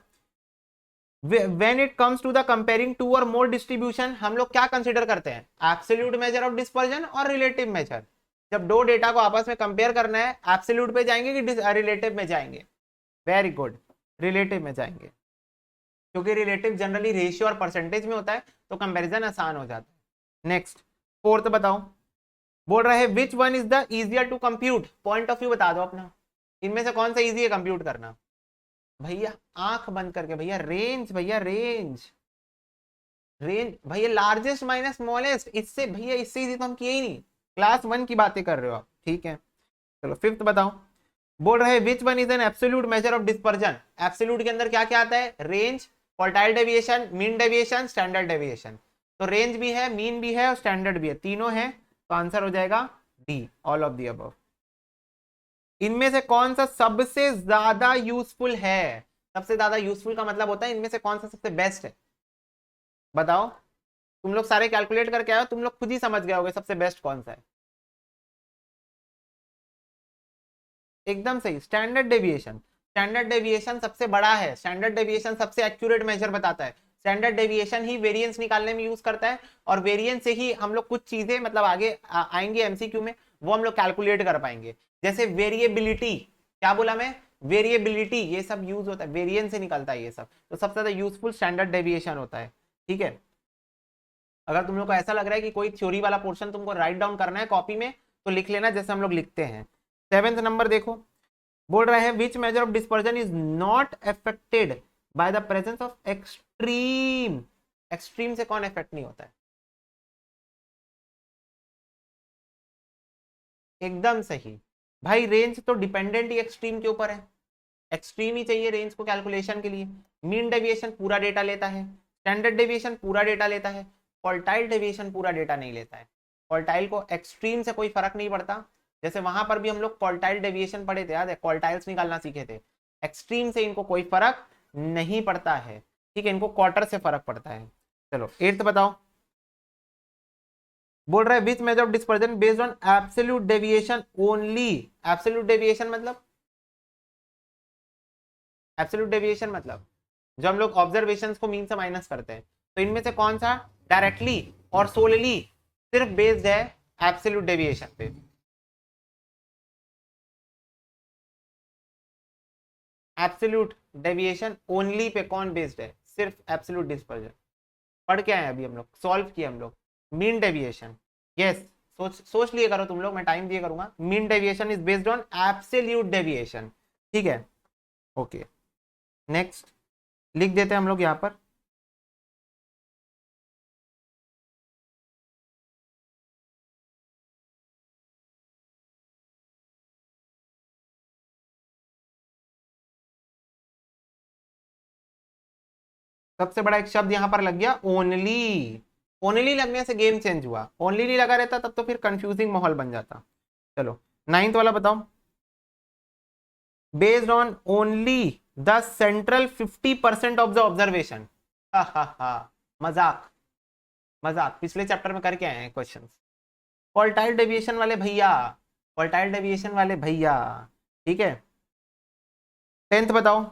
[SPEAKER 1] when it comes to the comparing two और मोर डिस्ट्रीब्यूशन, हम लोग क्या कंसीडर करते हैं? एब्सोल्यूट मेजर ऑफ डिस्पर्जन और रिलेटिव मेजर। जब दो डेटा को आपस में कंपेयर करना है, एब्सोल्यूट पे जाएंगे कि रिलेटिव में जाएंगे? वेरी गुड, रिलेटिव में जाएंगे, क्योंकि रिलेटिव जनरली रेशियो और परसेंटेज में होता है, तो कंपैरिजन आसान हो जाता है। नेक्स्ट, फोर्थ बताओ, बोल रहा है which one is the easier to compute, point of view बता दो अपना, इनमें से कौन सा इजी है कंप्यूट करना? भैया आंख बंद करके, भैया रेंज, भैया रेंज, रेंज भैया लार्जेस्ट माइनस स्मॉलेस्ट, इससे भैया इससे इजी तो हम किए ही नहीं, क्लास 1 की बातें कर रहे हो आप। ठीक है, चलो फिफ्थ बताओ, बोल रहे हैं विच one is an absolute measure of dispersion. Absolute के अंदर क्या क्या आता है? Range, quartile deviation, mean deviation, standard deviation. तो रेंज भी है, मीन भी है और स्टैंडर्ड भी है, तीनों है, तो आंसर हो जाएगा D, all of the above. इनमें से कौन सा सबसे ज्यादा यूजफुल है? सबसे ज्यादा यूजफुल का मतलब होता है इनमें से कौन सा सबसे बेस्ट है, बताओ। तुम लोग सारे कैलकुलेट करके आए, तुम लोग खुद ही समझ गए होगे सबसे बेस्ट कौन सा है। एकदम सही, स्टैंडर्ड डेविएशन। स्टैंडर्ड डेविएशन सबसे बड़ा है, स्टैंडर्ड डेविएशन सबसे एक्यूरेट मेजर बताता है। स्टैंडर्ड डेविएशन ही वेरिएंस निकालने में यूज करता है, और वेरिएंस से ही हम लोग कुछ चीजें मतलब आगे आएंगे एमसीक्यू में, वो हम लोग कैलकुलेट कर पाएंगे। जैसे वेरिएबिलिटी, क्या बोला मैं? वेरिएबिलिटी, ये सब यूज होता है, वेरिएंस से निकलता है ये सब, तो सबसे ज्यादा यूजफुल स्टैंडर्ड डेविएशन होता है। ठीक है, अगर तुम लोग को ऐसा लग रहा है कि कोई थ्योरी वाला पोर्शन तुमको राइट डाउन करना है कॉपी में, तो लिख लेना जैसे हम लोग लिखते हैं। सेवेंथ नंबर देखो, बोल रहा है which measure of dispersion is not affected by the presence of extreme. Extreme से कौन इफेक्ट नहीं होता है? एकदम सही भाई, रेंज तो डिपेंडेंट ही एक्सट्रीम के ऊपर है, एक्सट्रीम ही चाहिए रेंज को कैलकुलेशन के लिए। मीन डेविएशन पूरा डेटा लेता है, स्टैंडर्ड डेविएशन पूरा डेटा लेता है, क्वार्टाइल डेविएशन पूरा डेटा नहीं लेता है। क्वार्टाइल को एक्सट्रीम से कोई फर्क नहीं पड़ता, जैसे वहां पर भी हम लोग क्वार्टाइल डेविएशन पढ़े थे, याद है, क्वार्टाइल्स निकालना सीखे थे। एक्सट्रीम से इनको कोई फर्क नहीं पड़ता है, ठीक है, इनको क्वार्टर से फर्क पड़ता है। चलो एट्थ बताओ, बोल रहा है which measure of dispersion based on absolute deviation only. Absolute deviation मतलब, एब्सोल्यूट डेविएशन मतलब जो हम लोग ऑब्जर्वेशंस को मीन से माइनस करते हैं, तो इनमें से कौन सा डायरेक्टली और सोलली सिर्फ बेस्ड है एब्सोल्यूट डेविएशन पे? एब्सोल्यूट डेविएशन ओनली पे कौन बेस्ड है? सिर्फ एब्सोल्यूट डिस्पर्जन। पढ़ के आए अभी हम लोग, सॉल्व किए हम लोग। मीन डेविएशन, यस, सोच सोच लिए करो तुम लोग, मैं टाइम दिए करूंगा। Mean deviation is based on absolute deviation, ठीक है, ओके। नेक्स्ट लिख देते हैं हम लोग यहाँ पर, सबसे बड़ा एक शब्द यहां पर लग गया, ओनली। ओनली लगने से गेम चेंज हुआ, ओनली नहीं लगा रहता तब तो फिर कंफ्यूजिंग माहौल बन जाता। चलो नाइन्थ वाला बताओ, based on only the central 50% of the observation. हा हा हा, मजाक मजाक, पिछले चैप्टर में करके आए हैं क्वेश्चन। क्वार्टाइल डेविएशन वाले भैया, क्वार्टाइल डेविएशन वाले भैया, ठीक है। 10th बताओ।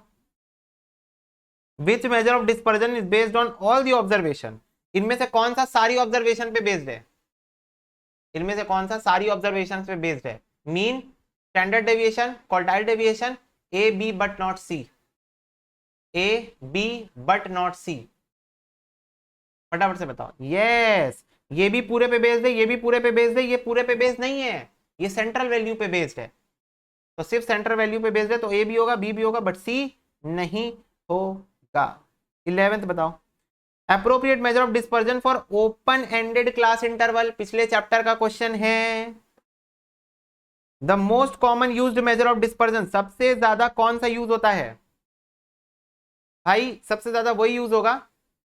[SPEAKER 1] Which measure of dispersion is based on all the observation, इनमें से कौन सा सारी ऑब्जर्वेशन पे बेस्ड है, इनमें से कौन सा सारी ऑब्जर्वेशन पे बेस्ड है? Mean, standard deviation, quartile deviation, A B but not C, A B but not C, फटाफट से बताओ। यस, ये भी पूरे पे बेस्ड है, ये भी पूरे पे बेस्ड है, ये पूरे पे बेस्ड नहीं है, ये सेंट्रल वैल्यू पे बेस्ड है। तो सिर्फ सेंट्रल वैल्यू पे बेस्ड है, तो ए भी होगा बी भी होगा बट सी नहीं होगा। 11th बताओ। Appropriate major of dispersion for open ended class interval, पिछले चैप्टर का क्वेश्चन है। The most common used major of dispersion, सबसे ज्यादा कौन सा यूज होता है भाई? सबसे ज्यादा वही यूज होगा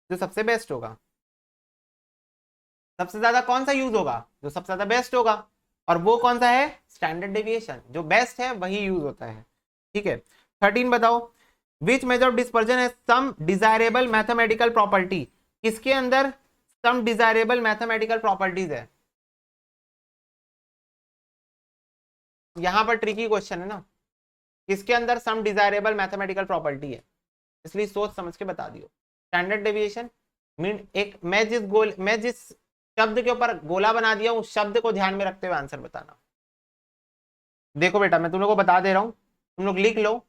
[SPEAKER 1] जो सबसे बेस्ट होगा। सबसे ज्यादा कौन सा यूज होगा? जो सबसे ज्यादा बेस्ट होगा। और वो कौन सा है? स्टैंडर्ड डेविएशन, जो बेस्ट है वही यूज होता है, ठीक है। 13 बताओ। विच मेजर ऑफ डिस्पर्जन है सम डिजायरेबल मैथमेटिकल प्रॉपर्टी, किसके अंदर सम डिजायरेबल मैथमेटिकल प्रॉपर्टीज है? यहां पर ट्रिकी क्वेश्चन है ना, किसके अंदर सम डिजायरेबल मैथमेटिकल प्रॉपर्टी है, इसलिए सोच समझ के बता दियो। स्टैंडर्ड डेविएशन मीन, एक मैं जिस शब्द के ऊपर गोला बना दिया उस शब्द को ध्यान में रखते हुए आंसर बताना। देखो बेटा, मैं तुम लोग को बता दे रहा हूं, तुम लोग लिख लो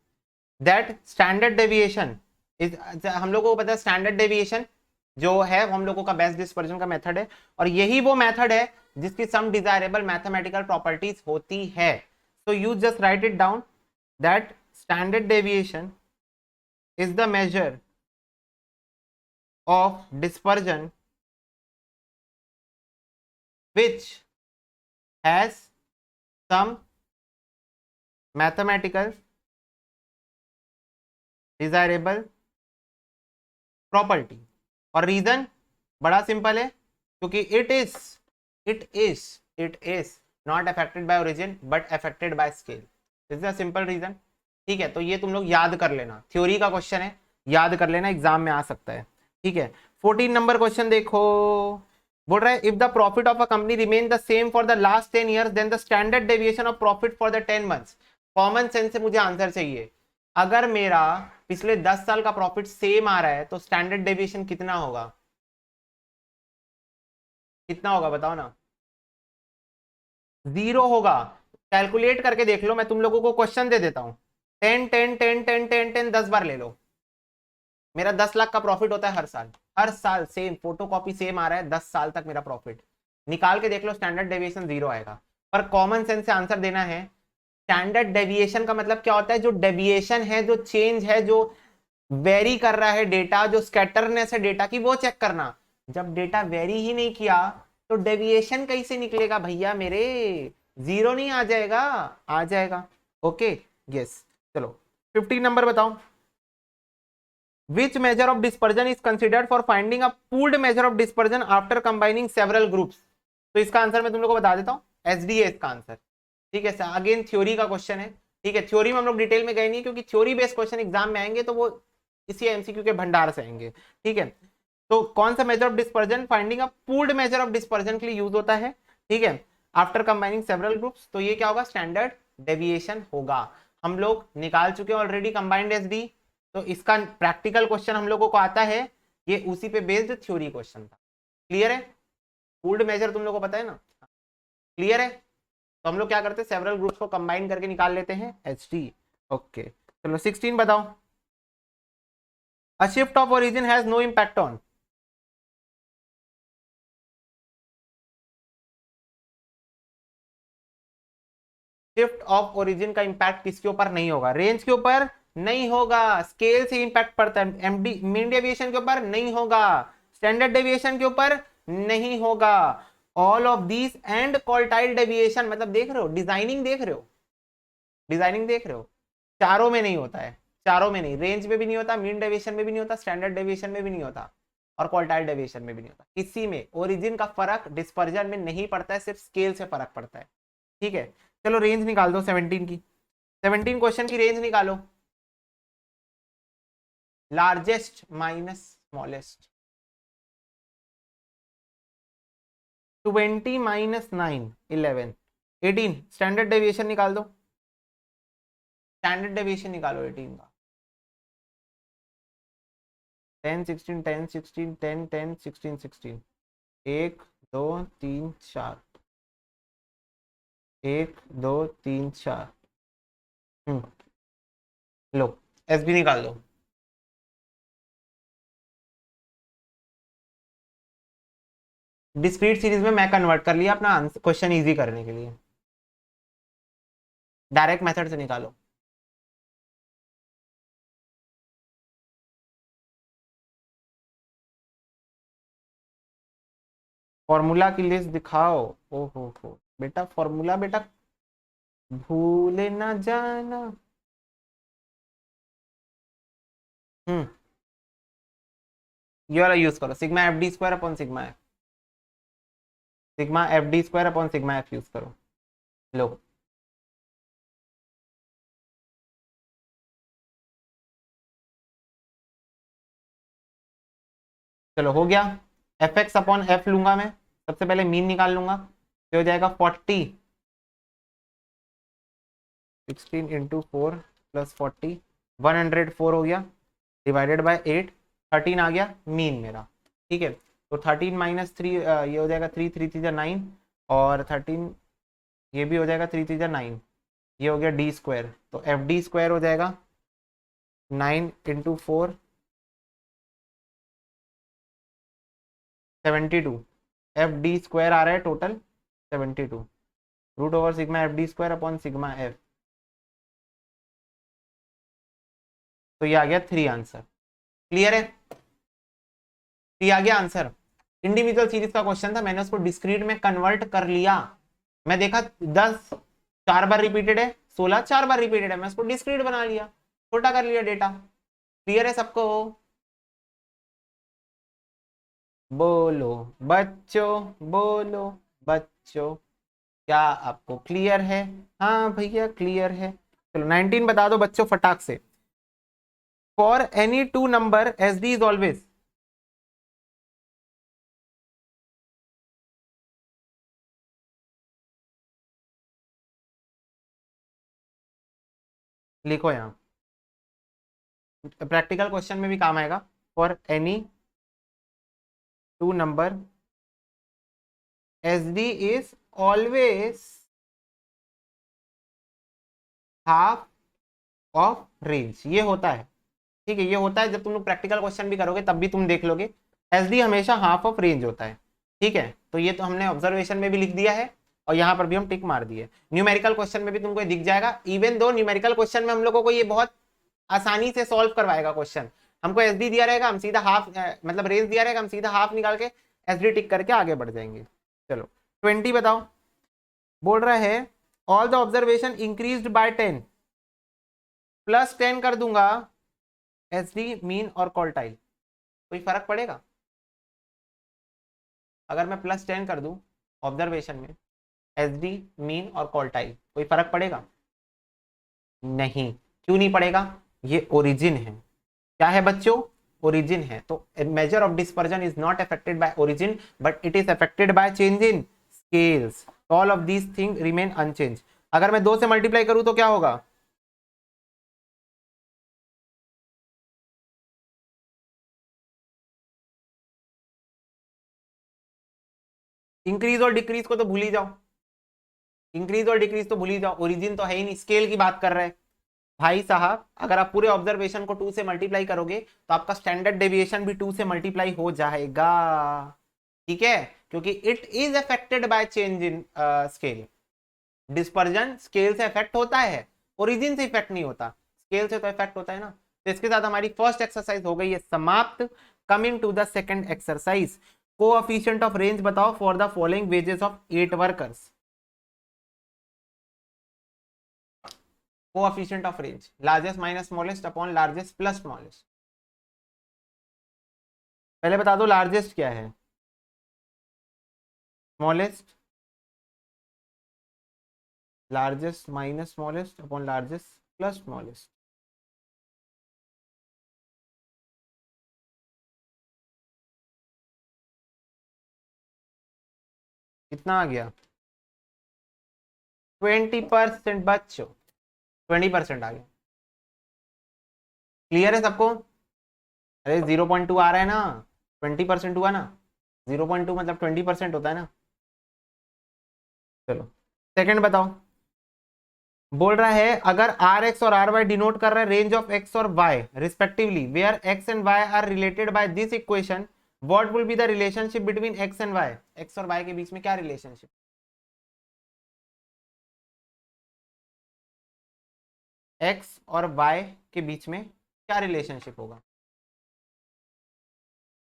[SPEAKER 1] दैट स्टैंडर्ड डेविएशन इज, हम लोगों को पता है स्टैंडर्ड डेविएशन जो है हम लोगों का बेस्ट डिस्पर्जन का मेथड है, और यही वो मेथड है जिसकी सम डिजायरेबल मैथमेटिकल प्रॉपर्टीज होती है। so you just write it down that standard deviation is the measure of dispersion which has some mathematical desirable property। और रीजन बड़ा सिंपल है, क्योंकि it is not affected by origin but affected by scale, this is a simple reason। ठीक है, तो ये तुम लोग याद कर लेना, थ्योरी का क्वेश्चन है, याद कर लेना, एग्जाम में आ सकता है, ठीक है। 14 नंबर क्वेश्चन देखो, बोल रहा है if the profit of a company remain the same for the last 10 years then the standard deviation of profit for the 10 months। Common sense से मुझे आंसर चाहिए, अगर मेरा पिछले 10 साल का प्रॉफिट सेम आ रहा है तो स्टैंडर्ड डेविएशन कितना होगा? कितना होगा बताओ ना? 0 होगा। कैलकुलेट करके देख लो, मैं तुम लोगों को क्वेश्चन दे देता हूं, 10 10 10 10 10 10 10 बार ले लो। मेरा 10 लाख का प्रॉफिट होता है हर साल सेम फोटोकॉपी सेम आ रहा है, 10 साल तक मेरा प्रॉफिट, निकाल के देख लो, स्टैंडर्ड डेविएशन 0 आएगा। पर कॉमन सेंस से आंसर देना है। स्टैंडर्ड डेविएशन का मतलब क्या होता है? जो डेविएशन है, जो चेंज है, जो वेरी कर रहा है डेटा, जो स्कैटरनेस है डेटा की, वो चेक करना। जब डेटा वेरी ही नहीं किया तो डेविएशन कैसे निकलेगा भैया मेरे? 0 नहीं आ जाएगा? आ जाएगा। Okay, yes. चलो 15 नंबर बताओ। Which measure of dispersion is considered for finding a pooled measure of dispersion after combining several groups? तो इसका आंसर मैं तुम लोग को बता देता हूँ, एसडी है इसका आंसर, ठीक है। अगेन थ्योरी का क्वेश्चन है, ठीक है। थ्योरी में हम लोग डिटेल में गए नहीं, क्योंकि थ्योरी बेस्ड क्वेश्चन एग्जाम में आएंगे तो वो इसी एमसीक्यू के भंडार से आएंगे, ठीक है। तो कौन सा major of dispersion finding a pooled major of dispersion के लिए यूज होता है, ठीक है, आफ्टर कंबाइनिंग सेवरल ग्रुप्स? तो ये क्या होगा? स्टैंडर्ड डेविएशन होगा। हम लोग निकाल चुके हैं ऑलरेडी कंबाइंड एसडी, तो इसका प्रैक्टिकल क्वेश्चन हम लोगों को आता है, ये उसी पे बेस्ड थ्योरी क्वेश्चन था। क्लियर है? पूल्ड मेजर तुम लोग को पता है ना? क्लियर है? तो हम लोग क्या करते हैं, सेवरल ग्रुप्स को कंबाइन करके निकाल लेते हैं एचडी। ओके, चलो 16 बताओ। A shift of origin has no impact on, shift of origin का इंपैक्ट किसके ऊपर नहीं होगा? रेंज के ऊपर नहीं होगा, स्केल से इंपैक्ट पड़ता है, एमडी मीन डेविएशन के ऊपर नहीं होगा, स्टैंडर्ड डेविएशन के ऊपर नहीं होगा, all of this and quartile deviation, मतलब देख रहे हो डिजाइनिंग, देख रहे हो डिजाइनिंग, देख रहे हो, चारों में नहीं होता है, चारों में नहीं, रेंज में भी नहीं होता, मीन डेविएशन में भी नहीं होता, स्टैंडर्ड डेविएशन में भी नहीं होता, और क्वार्टाइल डेविएशन में भी नहीं होता, किसी में ओरिजिन का फर्क डिस्पर्जन में नहीं पड़ता है, सिर्फ स्केल से फर्क पड़ता है, ठीक है। चलो रेंज निकाल दो 17 की, 17 क्वेश्चन की रेंज निकालो। Largest minus smallest. 20 minus 9 11 18। Standard deviation निकाल दो, स्टैंडर्ड डेविएशन निकालो 18 का। 10 16 10 16 10 10 16 16 1 2 3 4 1 2 3 4। लो एस बी निकाल दो। डिस्क्रीट सीरीज में मैं कन्वर्ट कर लिया अपना क्वेश्चन इजी करने के लिए। डायरेक्ट मेथड से निकालो। फॉर्मूला की लिस्ट दिखाओ। हो बेटा फॉर्मूला बेटा भूले ना जाना। हम्म ये वाला यूज करो, sigma F D square upon sigma F. Sigma F D square upon sigma F use करो। लो चलो हो गया। एफ एक्स अपॉन एफ लूंगा मैं, सबसे पहले मीन निकाल लूंगा, तो हो जाएगा 40 16 इंटू 4 प्लस 40 104 हो गया, डिवाइडेड बाय 8 13 आ गया मीन मेरा। ठीक है, तो 13 माइनस 3 ये हो जाएगा 3 3 3 9 और 13 ये भी हो जाएगा 3 3 9। ये हो गया डी स्क्वायर, तो एफ डी स्क्वायर हो जाएगा 9 इंटू 4 72। एफ डी स्क्वायर आ रहा है total 72 root over sigma F D square upon sigma F. तो ये आ गया 3 आंसर। क्लियर है? ये आ गया आंसर। इंडिविजुअल सीरीज का क्वेश्चन था, मैंने उसको डिस्क्रीट में कन्वर्ट कर लिया। मैं देखा 10 4 बार रिपीटेड है, 16 4 बार रिपीटेड है, मैं उसको डिस्क्रीट बना लिया, छोटा कर लिया डेटा। क्लियर है सबको? बोलो बच्चों, बोलो बच्चों, क्या आपको क्लियर है? हाँ भैया क्लियर है। चलो 19 बता दो बच्चों फटाक से। For any two number S D is always. लिखो यहाँ, प्रैक्टिकल क्वेश्चन में भी काम आएगा। For any two number S D is always half of range. ये होता है, ठीक है, ये होता है। जब तुम लोग प्रैक्टिकल क्वेश्चन भी करोगे तब भी तुम देख लोगे एस डी हमेशा हाफ ऑफ रेंज होता है। ठीक है, तो ये तो हमने ऑब्जर्वेशन में भी लिख दिया है और यहाँ पर भी हम टिक मार दिए। न्यूमेरिकल क्वेश्चन में भी तुमको दिख जाएगा। इवन दो न्यूमेरिकल क्वेश्चन में हम लोगों को ये बहुत आसानी से सॉल्व करवाएगा क्वेश्चन। हमको एस डी दिया रहेगा, हम सीधा हाफ मतलब रेंज दिया रहेगा, हम सीधा हाफ निकाल के एस डी टिक करके आगे बढ़ जाएंगे। चलो 20 बताओ। बोल रहा है all the observation increased by 10 plus 10 कर दूंगा एस डी मीन और क्वार्टाइल, कोई फर्क पड़ेगा? अगर मैं प्लस 10 कर दूं ऑब्जर्वेशन में एस डी मीन और क्वार्टाइल, कोई फर्क पड़ेगा? नहीं। क्यों नहीं पड़ेगा? ये ओरिजिन है। क्या है बच्चों? ओरिजिन है। तो measure of dispersion is not affected by origin but it is affected by change in scales. All of these thing remain unchange. अगर मैं 2 से मल्टीप्लाई करूं तो क्या होगा? इंक्रीज और डिक्रीज को तो भूल ही जाओ, इंक्रीज और डिक्रीज तो भूल ही जाओ, ओरिजिन तो है ही नहीं, स्केल की बात कर रहे हैं भाई साहब। अगर आप पूरे ऑब्जर्वेशन को 2 से मल्टीप्लाई करोगे तो आपका स्टैंडर्ड डेविएशन भी 2 से मल्टीप्लाई हो जाएगा। ठीक है, क्योंकि it is affected by change in scale. Dispersion scale से इफेक्ट होता है, ओरिजिन से इफेक्ट नहीं होता, स्केल से तो इफेक्ट होता है ना। तो इसके साथ हमारी फर्स्ट एक्सरसाइज हो गई है समाप्त। Coming to the second exercise, coefficient of range बताओ for the following wages of 8 workers. Coefficient of range, largest minus smallest upon largest plus smallest. पहले बता दो लार्जेस्ट क्या है? Smallest, largest minus smallest upon largest plus smallest. कितना आ गया 20% बच्चों, 20% आ गया। क्लियर है सबको? अरे 0.2 आ रहा है ना, 20% हुआ ना, 0.2 मतलब 20% होता है ना। चलो सेकंड बताओ। बोल रहा है अगर आर एक्स और आर वाई डिनोट कर रहा है रेंज ऑफ एक्स और y respectively, where x and y are related by this equation, what will be the relationship between x and y. X और वाई के बीच में क्या रिलेशनशिप? एक्स और वाई के बीच में क्या रिलेशनशिप होगा?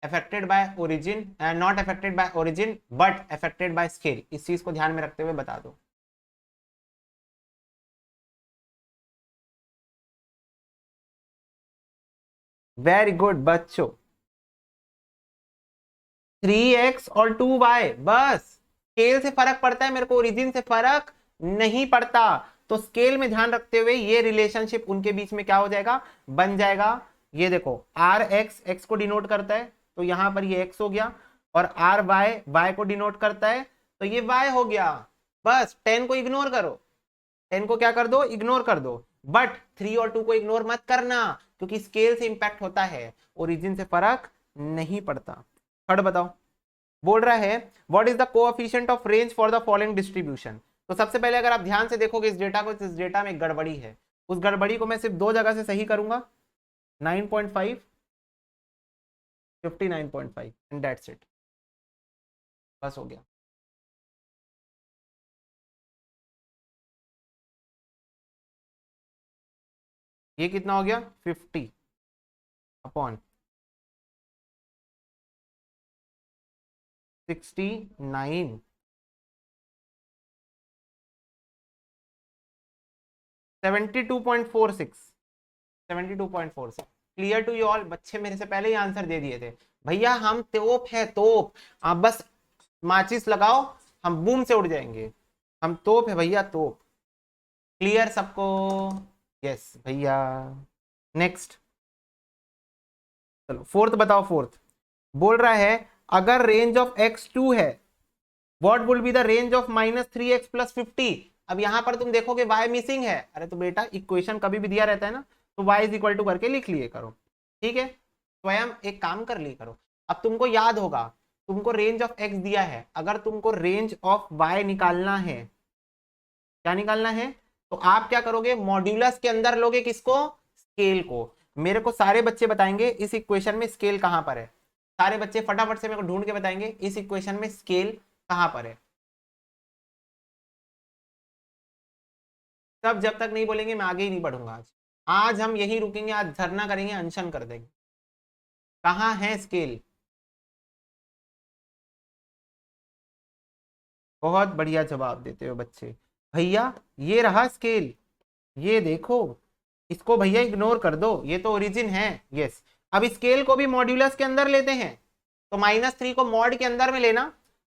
[SPEAKER 1] Affected by origin, not affected by origin but affected by scale. इस चीज को ध्यान में रखते हुए बता दो। वेरी गुड बच्चों, 3x और 2y, बस स्केल से फर्क पड़ता है, मेरे को ओरिजिन से फर्क नहीं पड़ता। तो स्केल में ध्यान रखते हुए ये रिलेशनशिप उनके बीच में क्या हो जाएगा, बन जाएगा। ये देखो आर एक्स एक्स को डिनोट करता है तो यहां पर ये एक्स हो गया, और आर वाई वाई को डिनोट करता है तो ये वाई हो गया। बस 10 को इग्नोर करो, 10 को क्या कर दो, इग्नोर कर दो। बट 3 और 2 को इग्नोर मत करना, क्योंकि स्केल से इंपैक्ट होता है, ओरिजिन से फर्क नहीं पड़ता। थर्ड बताओ। बोल रहा है what is the coefficient of range for the following distribution. तो सबसे पहले अगर आप ध्यान से देखोगे इस डेटा को, तो इस डेटा में गड़बड़ी है। उस गड़बड़ी को मैं सिर्फ दो जगह से सही करूंगा, 9.5, 59.5 एंड दैट्स इट, बस हो गया। ये कितना हो गया 50 upon 69, 72.46, 72.46। Clear to you all? बच्चे मेरे से पहले ही आंसर दे दिए थे। भैया हम तोप है तोप, आप बस माचिस लगाओ हम बूम से उड़ जाएंगे। हम तोप है भैया तोप। क्लियर सबको? यस भैया। नेक्स्ट चलो फोर्थ बताओ। फोर्थ बोल रहा है अगर रेंज ऑफ एक्स 2 है, what will be the range of -3x + 50। अब यहां पर तुम देखोगे y मिसिंग है, अरे तो बेटा इक्वेशन कभी भी दिया रहता है ना, तो y इज इक्वल टू करके लिख लिए करो, ठीक है? स्वयं एक काम कर ली करो। अब तुमको याद होगा, तुमको रेंज ऑफ x दिया है, अगर तुमको रेंज ऑफ y निकालना है, क्या निकालना है, तो आप क्या करोगे, मॉड्यूलस के अंदर लोगे किसको, स्केल को। मेरे को सारे बच्चे बताएंगे इस इक्वेशन में स्केल कहां पर है। सारे बच्चे फटाफट से मेरे को ढूंढ के बताएंगे इस इक्वेशन में स्केल कहां पर है। सब जब तक नहीं बोलेंगे मैं आगे ही नहीं बढ़ूंगा। आज आज हम यही रुकेंगे, आज धरना करेंगे, अनशन कर देंगे। कहाँ है स्केल? बहुत बढ़िया जवाब देते हो बच्चे। भैया ये रहा स्केल, ये देखो, इसको भैया इग्नोर कर दो, ये तो ओरिजिन है। यस, अब स्केल को भी मॉड्यूलस के अंदर लेते हैं, तो -3 को मॉड के अंदर में लेना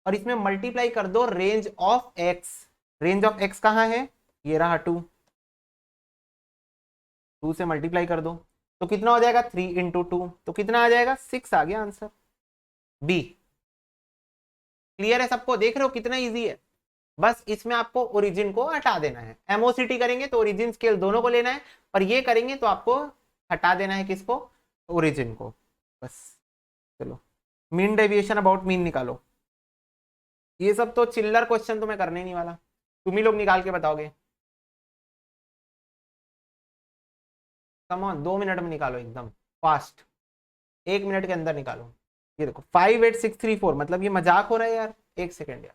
[SPEAKER 1] और इसमें मल्टीप्लाई कर दो range of x. Range of x कहाँ है, ये रहा 2, 2 से मल्टीप्लाई कर दो तो कितना हो जाएगा 3 × 2, तो कितना आ जाएगा 6 आ गया आंसर बी। क्लियर है सबको? देख रहे हो कितना इजी है? बस इसमें आपको ओरिजिन को हटा देना है। एमओसीटी करेंगे तो ओरिजिन स्केल दोनों को लेना है, पर ये करेंगे तो आपको हटा देना है किसको, ओरिजिन को, बस। चलो मीन डेविएशन अबाउट मीन निकालो। ये सब तो चिल्लर क्वेश्चन तो मैं करने ही नहीं वाला, तुम ही लोग निकाल के बताओगे। कम ऑन 2 मिनट में निकालो एकदम फास्ट, 1 मिनट के अंदर निकालो। ये देखो 58634, मतलब ये मजाक हो रहा है यार, एक सेकेंड यार।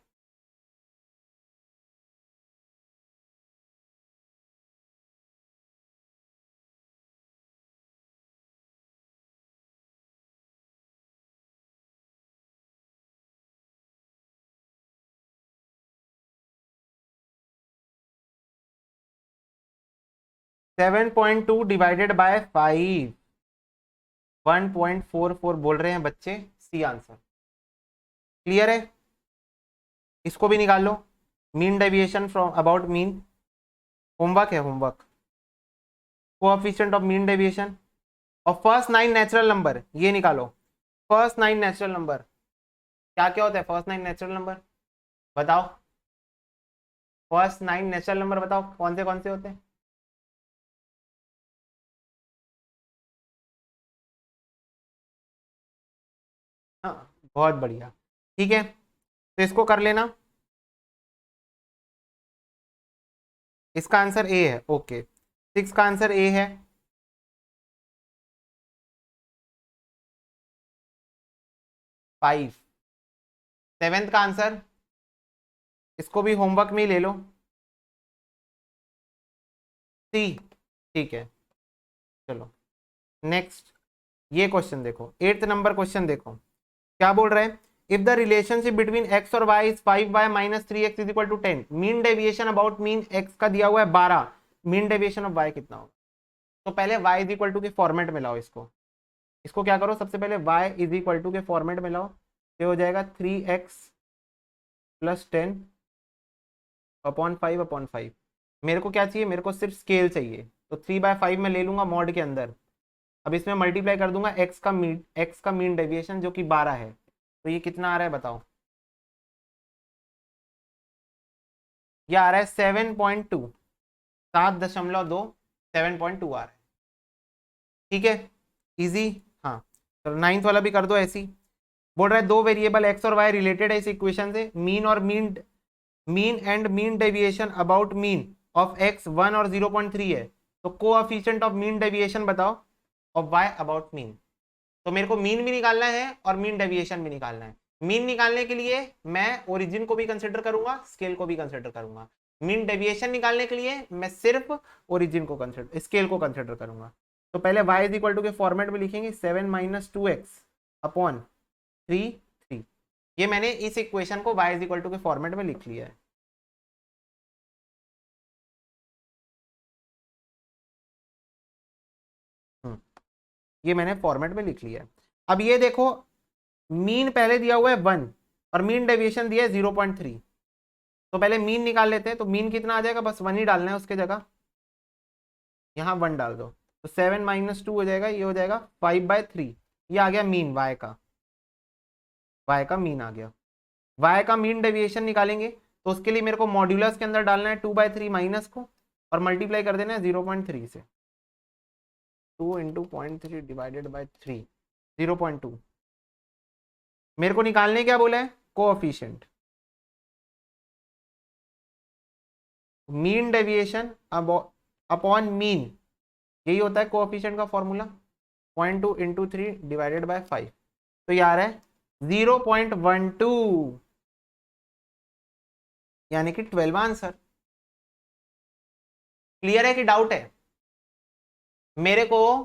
[SPEAKER 1] Seven point two divided by 5, 1.44 बोल रहे हैं बच्चे, सी आंसर। क्लियर है? इसको भी निकाल लो, mean deviation from about mean. Homework है homework, coefficient of mean deviation और फर्स्ट 9 नेचुरल नंबर, ये निकालो। फर्स्ट 9 नेचुरल नंबर क्या क्या होता है, फर्स्ट 9 नेचुरल नंबर बताओ फर्स्ट 9 नेचुरल नंबर बताओ कौन से होते हैं। हाँ बहुत बढ़िया। ठीक है तो इसको कर लेना। इसका आंसर ए है। ओके 6 का आंसर ए है। 5 7th का आंसर, इसको भी होमवर्क में ही ले लो। सी। ठीक है चलो नेक्स्ट। ये क्वेश्चन देखो 8th नंबर क्वेश्चन देखो क्या बोल रहे हैं। If the relationship between X और Y is 5y minus 3x is equal to 10, mean deviation about mean X का दिया हुआ है 12, मीन डेविएशन ऑफ वाई कितना होगा। तो पहले y इज इक्वल टू के फॉर्मेट में लाओ इसको। इसको क्या करो सबसे पहले y इज इक्वल टू के फॉर्मेट में लाओ। ये हो जाएगा 3x प्लस 10 अपॉन 5 मेरे को क्या चाहिए, मेरे को सिर्फ स्केल चाहिए। तो 3/5 में ले लूंगा मॉड के अंदर। अब इसमें मल्टीप्लाई कर दूंगा एक्स का मीन डेविएशन जो कि 12 है। तो ये कितना आ रहा है बताओ। ये आ रहा है 7.2, 7.2 7.2 आ रहा है। ठीक है इजी। हाँ चलो 9th वाला भी कर दो ऐसी। बोल रहा है दो वेरिएबल एक्स और वाई रिलेटेड है इस इक्वेशन से, मीन और mean and mean deviation about mean of x 1 और 0.3 है। तो कोएफिशिएंट ऑफ मीन डेविएशन बताओ ऑफ वाई अबाउट मीन। तो मेरे को मीन भी निकालना है और मीन डेविएशन भी निकालना है। मीन निकालने के लिए मैं ओरिजिन को भी कंसिडर करूंगा, स्केल को भी कंसिडर करूंगा। मीन डेविएशन निकालने के लिए मैं सिर्फ ओरिजिन को कंसिडर, स्केल को कंसिडर करूंगा। तो पहले y इज इक्वल टू के फॉर्मेट में लिखेंगे 7 माइनस 2x अपॉन 3। ये मैंने इस इक्वेशन को y इज इक्वल टू के फॉर्मेट में लिख लिया है। ये मैंने फॉर्मेट में लिख लिया है। अब ये देखो मीन पहले दिया हुआ है 1 और मीन डेविएशन दिया है 0.3। तो पहले मीन निकाल लेते हैं। तो मीन कितना आ जाएगा, बस 1 ही डालना है उसके जगह, यहाँ 1 डाल दो। तो 7 माइनस 2 हो जाएगा, ये हो जाएगा 5/3। ये आ गया मीन y का मीन आ गया। y का मीन डेविएशन निकालेंगे तो उसके लिए मेरे को मॉड्यूलस के अंदर डालना है 2/3 माइनस को और मल्टीप्लाई कर देना है 0.3 से। 2 इंटू 0.3 डिवाइडेड बाई 3 0.2। मेरे को निकालने क्या बोला है, coefficient. Mean deviation upon mean, यही होता है कोएफिशिएंट का फॉर्मूला। 0.2 into 3 divided by 5। तो ये आ रहा है 0.12 यानी कि 12 आंसर। क्लियर है कि डाउट है। मेरे को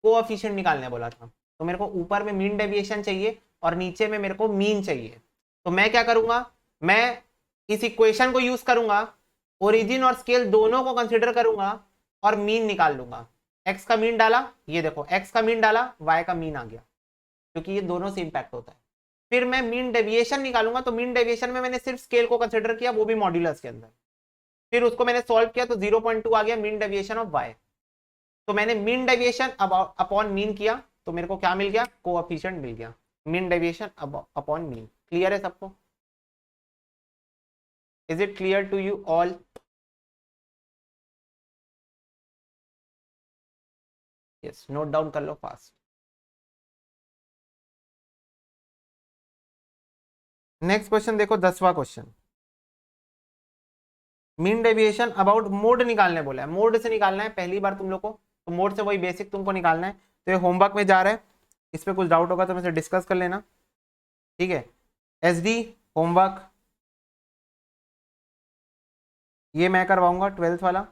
[SPEAKER 1] कोएफिशिएंट निकालने बोला था तो मेरे को ऊपर में मीन डेविएशन चाहिए और नीचे में मेरे को मीन चाहिए। तो मैं क्या करूंगा, मैं इस इक्वेशन को यूज करूंगा, ओरिजिन और स्केल दोनों को कंसीडर करूंगा और मीन निकाल लूंगा। एक्स का मीन डाला, ये देखो एक्स का मीन डाला, वाई का मीन आ गया क्योंकि ये दोनों से इंपैक्ट होता है। फिर मैं मीन डेविएशन निकालूंगा। तो मीन डेविएशन में मैंने सिर्फ स्केल को कंसीडर किया, वो भी मॉड्यूलस के अंदर। फिर उसको मैंने सॉल्व किया तो 0.2 आ गया मीन डेविएशन ऑफ वाई। तो मैंने मीन डेविएशन अपॉन मीन किया तो मेरे को क्या मिल गया, कोएफिशिएंट मिल गया। Mean deviation upon mean. Clear है सबको। Is it clear to you all. Yes note down कर लो फास्ट। नेक्स्ट क्वेश्चन देखो 10वां question. Mean deviation about mode निकालने बोला है। मोड से निकालना है पहली बार तुम लोग को, तो मोड से वही बेसिक तुमको निकालना है। तो ये होमवर्क में जा रहा है, इस पे कुछ डाउट होगा तो मुझसे डिस्कस कर लेना। ठीक है SD होमवर्क ये मैं करवाऊंगा 12th वाला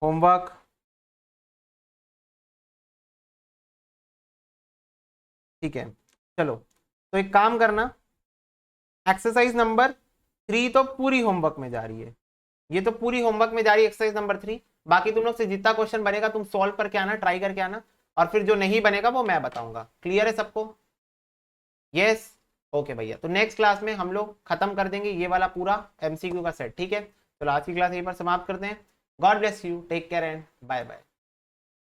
[SPEAKER 1] होमवर्क। ठीक है चलो तो एक काम करना, एक्सरसाइज नंबर 3 तो पूरी होमवर्क में जा रही है। ये तो पूरी होमवर्क में जा रही है एक्सरसाइज नंबर 3। बाकी तुम लोग से जितना क्वेश्चन बनेगा तुम सॉल्व करके आना, ट्राई करके आना, और फिर जो नहीं बनेगा वो मैं बताऊंगा। क्लियर है सबको। यस ओके भैया। तो नेक्स्ट क्लास में हम लोग खत्म कर देंगे ये वाला पूरा MCQ का सेट। ठीक है चलो आज की क्लास यहीं पर समाप्त करते हैं। God bless you, take care and bye bye.